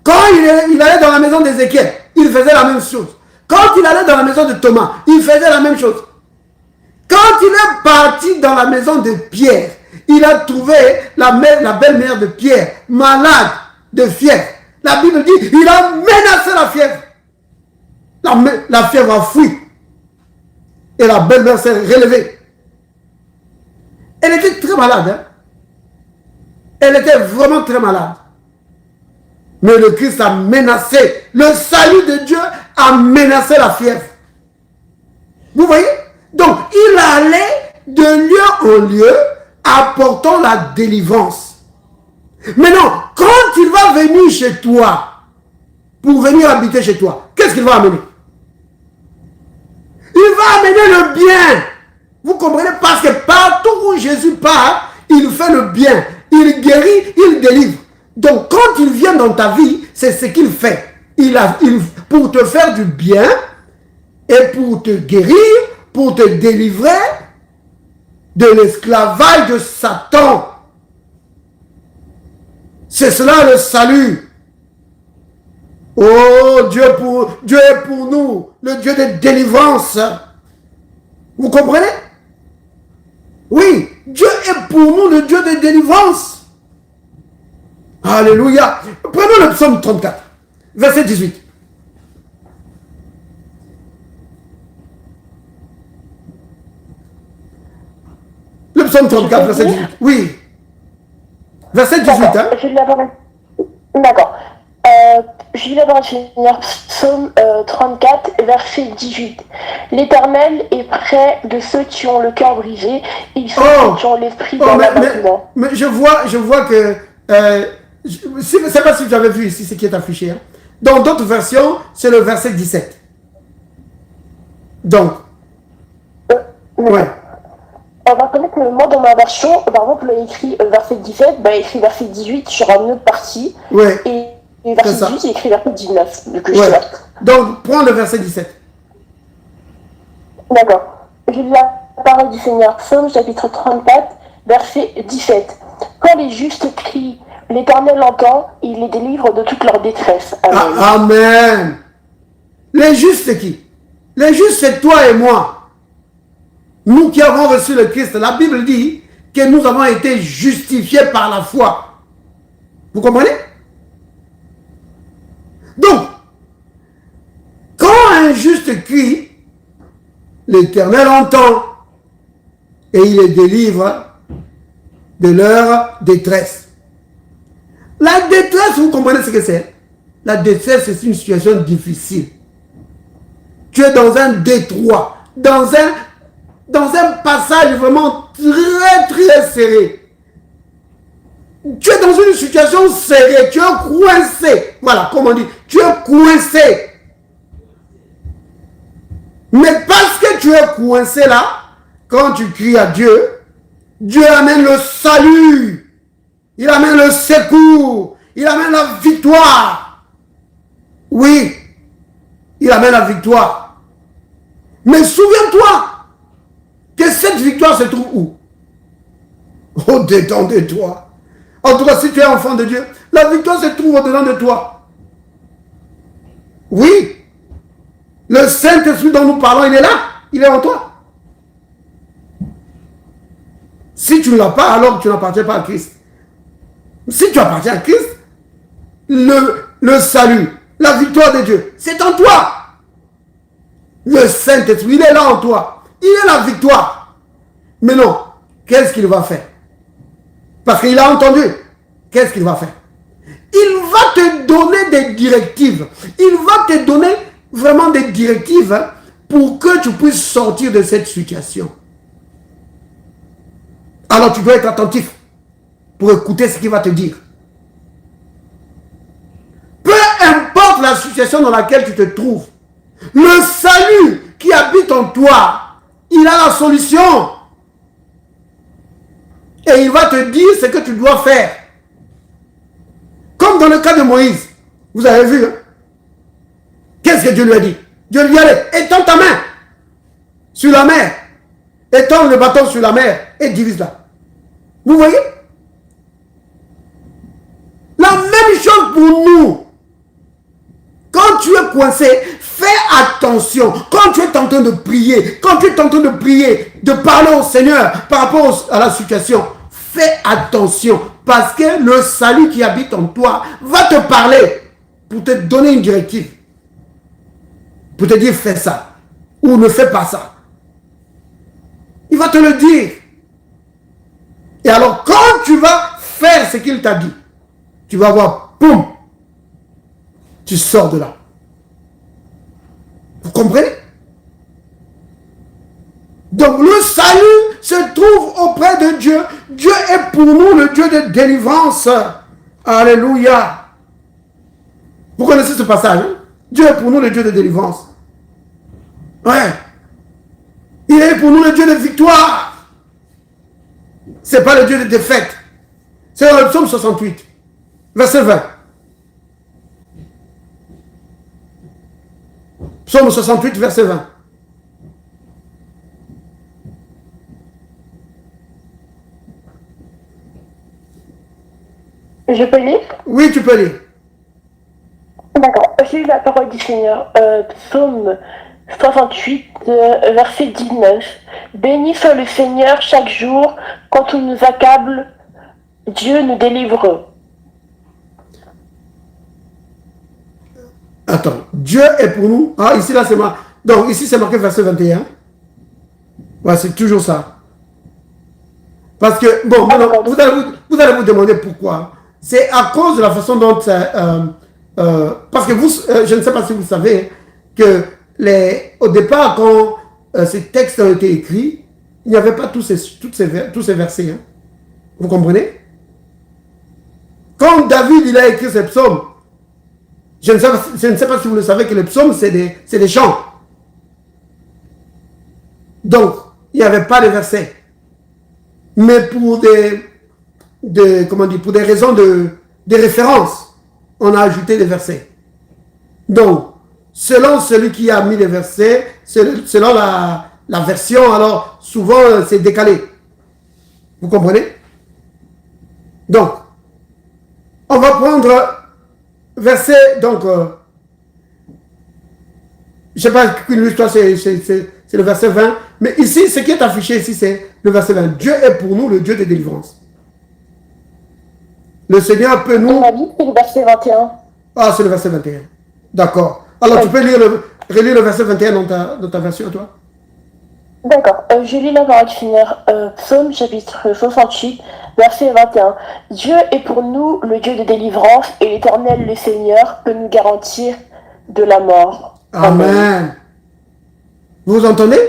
Quand il allait dans la maison d'Ézéchiel, il faisait la même chose. Quand il allait dans la maison de Thomas, il faisait la même chose. Quand il est parti dans la maison de Pierre, il a trouvé la belle-mère de Pierre, malade de fièvre. La Bible dit, il a menacé la fièvre. La fièvre a fui. Et la belle-mère s'est relevée. Elle était très malade. Hein? Elle était vraiment très malade. Mais le Christ a menacé. Le salut de Dieu a menacé la fièvre. Vous voyez? Donc, il allait de lieu en lieu apportant la délivrance. Maintenant, quand il va venir chez toi, pour venir habiter chez toi, qu'est-ce qu'il va amener? Il va amener le bien. Vous comprenez? Parce que partout où Jésus part, il fait le bien. Il guérit, il délivre. Donc, quand il vient dans ta vie, c'est ce qu'il fait. Pour te faire du bien et pour te guérir, pour te délivrer de l'esclavage de Satan. C'est cela le salut. Oh, Dieu est pour nous, le Dieu de délivrance. Vous comprenez? Oui, Dieu est pour nous, le Dieu de délivrance. Alléluia. Prenons le psaume 34, verset 18. Le psaume 34, verset 18. Oui. Verset 18. Hein? D'accord. Je vais d'abord finir psaume 34, verset 18. L'Éternel est près de ceux qui ont le cœur brisé, ils sont ceux qui ont l'esprit dans l'abattement. Mais je vois que... je ne sais pas si tu avais vu ici ce qui est affiché. Hein. Dans d'autres versions, c'est le verset 17. Donc, ouais. On va connaître que moi, dans ma version, par exemple, il y a écrit verset 17, il y a écrit verset 18 sur une autre partie. Ouais. Et verset 18, il y a écrit verset 19. Ouais. Donc, prends le verset 17. D'accord. Je lis la parole du Seigneur, psaume chapitre 34, verset 17. Quand les justes crient, l'Éternel entend, il les délivre de toute leur détresse. Amen. Amen. Les justes, c'est qui? Les justes, c'est toi et moi. Nous qui avons reçu le Christ, la Bible dit que nous avons été justifiés par la foi. Vous comprenez? Donc, quand un juste crie, l'Éternel entend et il les délivre de leur détresse. La détresse, vous comprenez ce que c'est? La détresse, c'est une situation difficile. Tu es dans un détroit, dans un passage vraiment très très serré. Tu es dans une situation serrée, tu es coincé. Voilà, comme on dit, tu es coincé. Mais parce que tu es coincé là, quand tu cries à Dieu, Dieu amène le salut. Il amène le secours. Il amène la victoire. Oui, il amène la victoire. Mais souviens-toi que cette victoire se trouve où? Au-dedans de toi. En tout cas, si tu es enfant de Dieu, la victoire se trouve au-dedans de toi. Oui. Le Saint-Esprit dont nous parlons, il est là. Il est en toi. Si tu ne l'as pas, alors tu n'appartiens pas à Christ. Si tu appartiens à Christ, le salut, la victoire de Dieu, c'est en toi. Le Saint-Esprit, il est là en toi. Il est la victoire. Mais non, qu'est-ce qu'il va faire? Parce qu'il a entendu. Qu'est-ce qu'il va faire? Il va te donner des directives. Il va te donner vraiment des directives pour que tu puisses sortir de cette situation. Alors tu dois être attentif pour écouter ce qu'il va te dire. Peu importe la situation dans laquelle tu te trouves, le salut qui habite en toi, il a la solution. Et il va te dire ce que tu dois faire. Comme dans le cas de Moïse. Vous avez vu, hein? Qu'est-ce que Dieu lui a dit? Dieu lui a dit, étends ta main sur la mer. Étends le bâton sur la mer et divise-la. Vous voyez? La même chose pour nous. Quand tu es coincé, fais attention. Quand tu es en train de prier, quand tu es en train de prier, de parler au Seigneur par rapport à la situation, fais attention. Parce que le salut qui habite en toi va te parler pour te donner une directive. Pour te dire, fais ça. Ou ne fais pas ça. Il va te le dire. Et alors, quand tu vas faire ce qu'il t'a dit, tu vas voir, boum, tu sors de là. Vous comprenez? Donc le salut se trouve auprès de Dieu. Dieu est pour nous le Dieu de délivrance. Alléluia. Vous connaissez ce passage, hein? Dieu est pour nous le Dieu de délivrance. Ouais. Il est pour nous le Dieu de victoire. C'est pas le Dieu de défaite. C'est dans le psaume 68, verset 20. Psaume 68, verset 20. Je peux lire? Oui, tu peux lire. D'accord. j'ai eu la parole du Seigneur. Psaume 68, verset 19. Béni soit le Seigneur chaque jour, quand on nous accable, Dieu nous délivre. Attends, Dieu est pour nous. Ah, ici, là, c'est marqué. Donc, ici, c'est marqué verset 21. Ouais, c'est toujours ça. Parce que, bon, maintenant, vous allez vous demander pourquoi. C'est à cause de la façon dont... parce que vous, je ne sais pas si vous savez, que au départ, quand ces textes ont été écrits, il n'y avait pas tous ces versets. Hein. Vous comprenez? Quand David il a écrit ces psaumes, je ne sais pas si vous le savez que les psaumes, c'est des chants. Donc, il n'y avait pas de versets. Mais pour pour des raisons de référence, on a ajouté des versets. Donc, selon celui qui a mis les versets, selon la version, alors souvent c'est décalé. Vous comprenez? Donc, on va prendre verset, donc, je ne sais pas qu'une histoire, c'est le verset 20, mais ici, ce qui est affiché ici, c'est le verset 20. Dieu est pour nous le Dieu de délivrance. Le Seigneur peut nous... On a dit que c'est le verset 21. Ah, c'est le verset 21. D'accord. Alors, tu peux relire le verset 21 dans ta version, toi? D'accord. Je lis la parole du Seigneur. Psaume chapitre 68, verset 21. Dieu est pour nous le Dieu de délivrance et l'Éternel, le Seigneur, peut nous garantir de la mort. Amen. Vous entendez?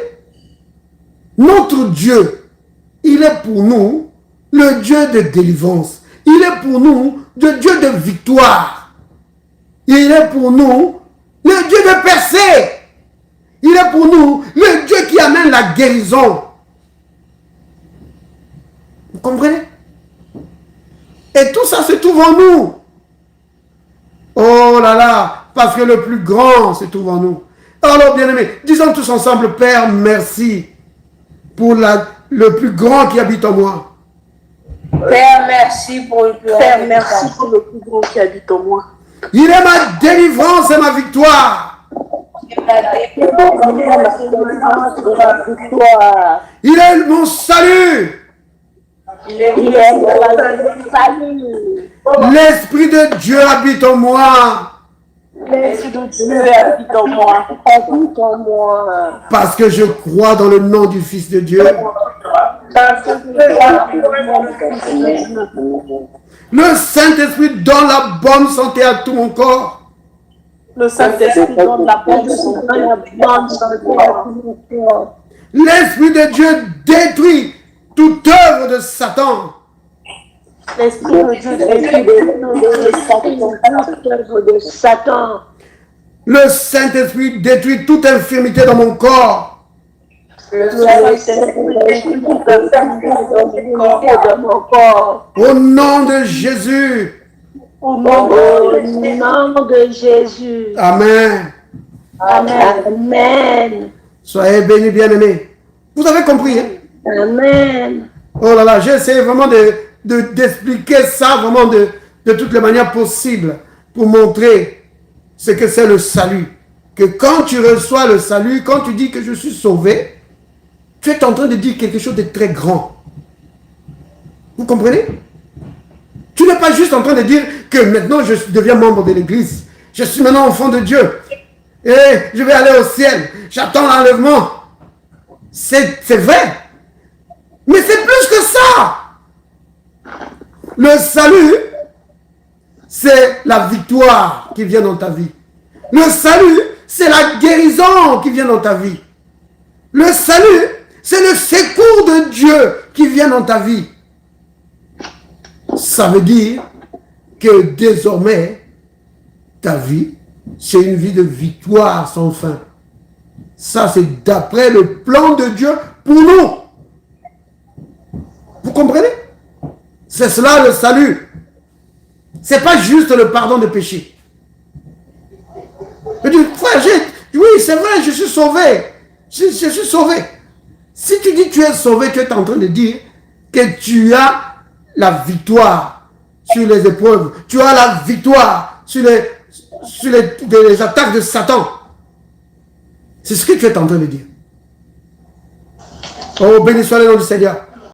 Notre Dieu, il est pour nous le Dieu de délivrance. Il est pour nous le Dieu de victoire. Il est pour nous le Dieu de percée. Il est pour nous le Dieu qui amène la guérison. Vous comprenez? Et tout ça se trouve en nous. Oh là là, parce que le plus grand se trouve en nous. Alors, bien-aimés, disons tous ensemble, Père, merci pour le plus grand qui habite en moi. Père, merci pour le plus grand. Père, merci pour le plus grand qui habite en moi. Il est ma délivrance et ma victoire. Il est mon salut. L'Esprit de Dieu habite en moi. L'Esprit de Dieu habite en moi. Habite en moi. Parce que je crois dans le nom du Fils de Dieu. Le Saint-Esprit donne la bonne santé à tout mon corps. Le Saint-Esprit donne la bonne santé à tout mon corps. L'Esprit de Dieu détruit toute œuvre de Satan. L'Esprit de Dieu détruit toute œuvre de Satan. Le Saint-Esprit détruit toute infirmité dans mon corps. Le Saint-Esprit détruit toute infirmité dans mon corps. Au nom de Jésus. Au nom de Jésus. Amen. Amen. Soyez bénis, bien-aimés. Vous avez compris, hein? Amen. Oh là là, j'ai essayé vraiment d'expliquer ça vraiment de toutes les manières possibles pour montrer ce que c'est le salut. Que quand tu reçois le salut, quand tu dis que je suis sauvé, tu es en train de dire quelque chose de très grand. Vous comprenez? Tu n'es pas juste en train de dire que maintenant je deviens membre de l'église. Je suis maintenant enfant de Dieu. Et je vais aller au ciel. J'attends l'enlèvement. C'est vrai. Mais c'est plus que ça. Le salut, c'est la victoire qui vient dans ta vie. Le salut, c'est la guérison qui vient dans ta vie. Le salut, c'est le secours de Dieu qui vient dans ta vie. Ça veut dire que désormais, ta vie, c'est une vie de victoire sans fin. Ça, c'est d'après le plan de Dieu pour nous. Vous comprenez? C'est cela le salut. C'est pas juste le pardon de péché. Je dis, frère, oui, c'est vrai, je suis sauvé. Je suis sauvé. Si tu dis que tu es sauvé, tu es en train de dire que tu as la victoire sur les épreuves. Tu as la victoire sur sur les attaques de Satan. C'est ce que tu es en train de dire. Oh, béni soit le nom du Seigneur.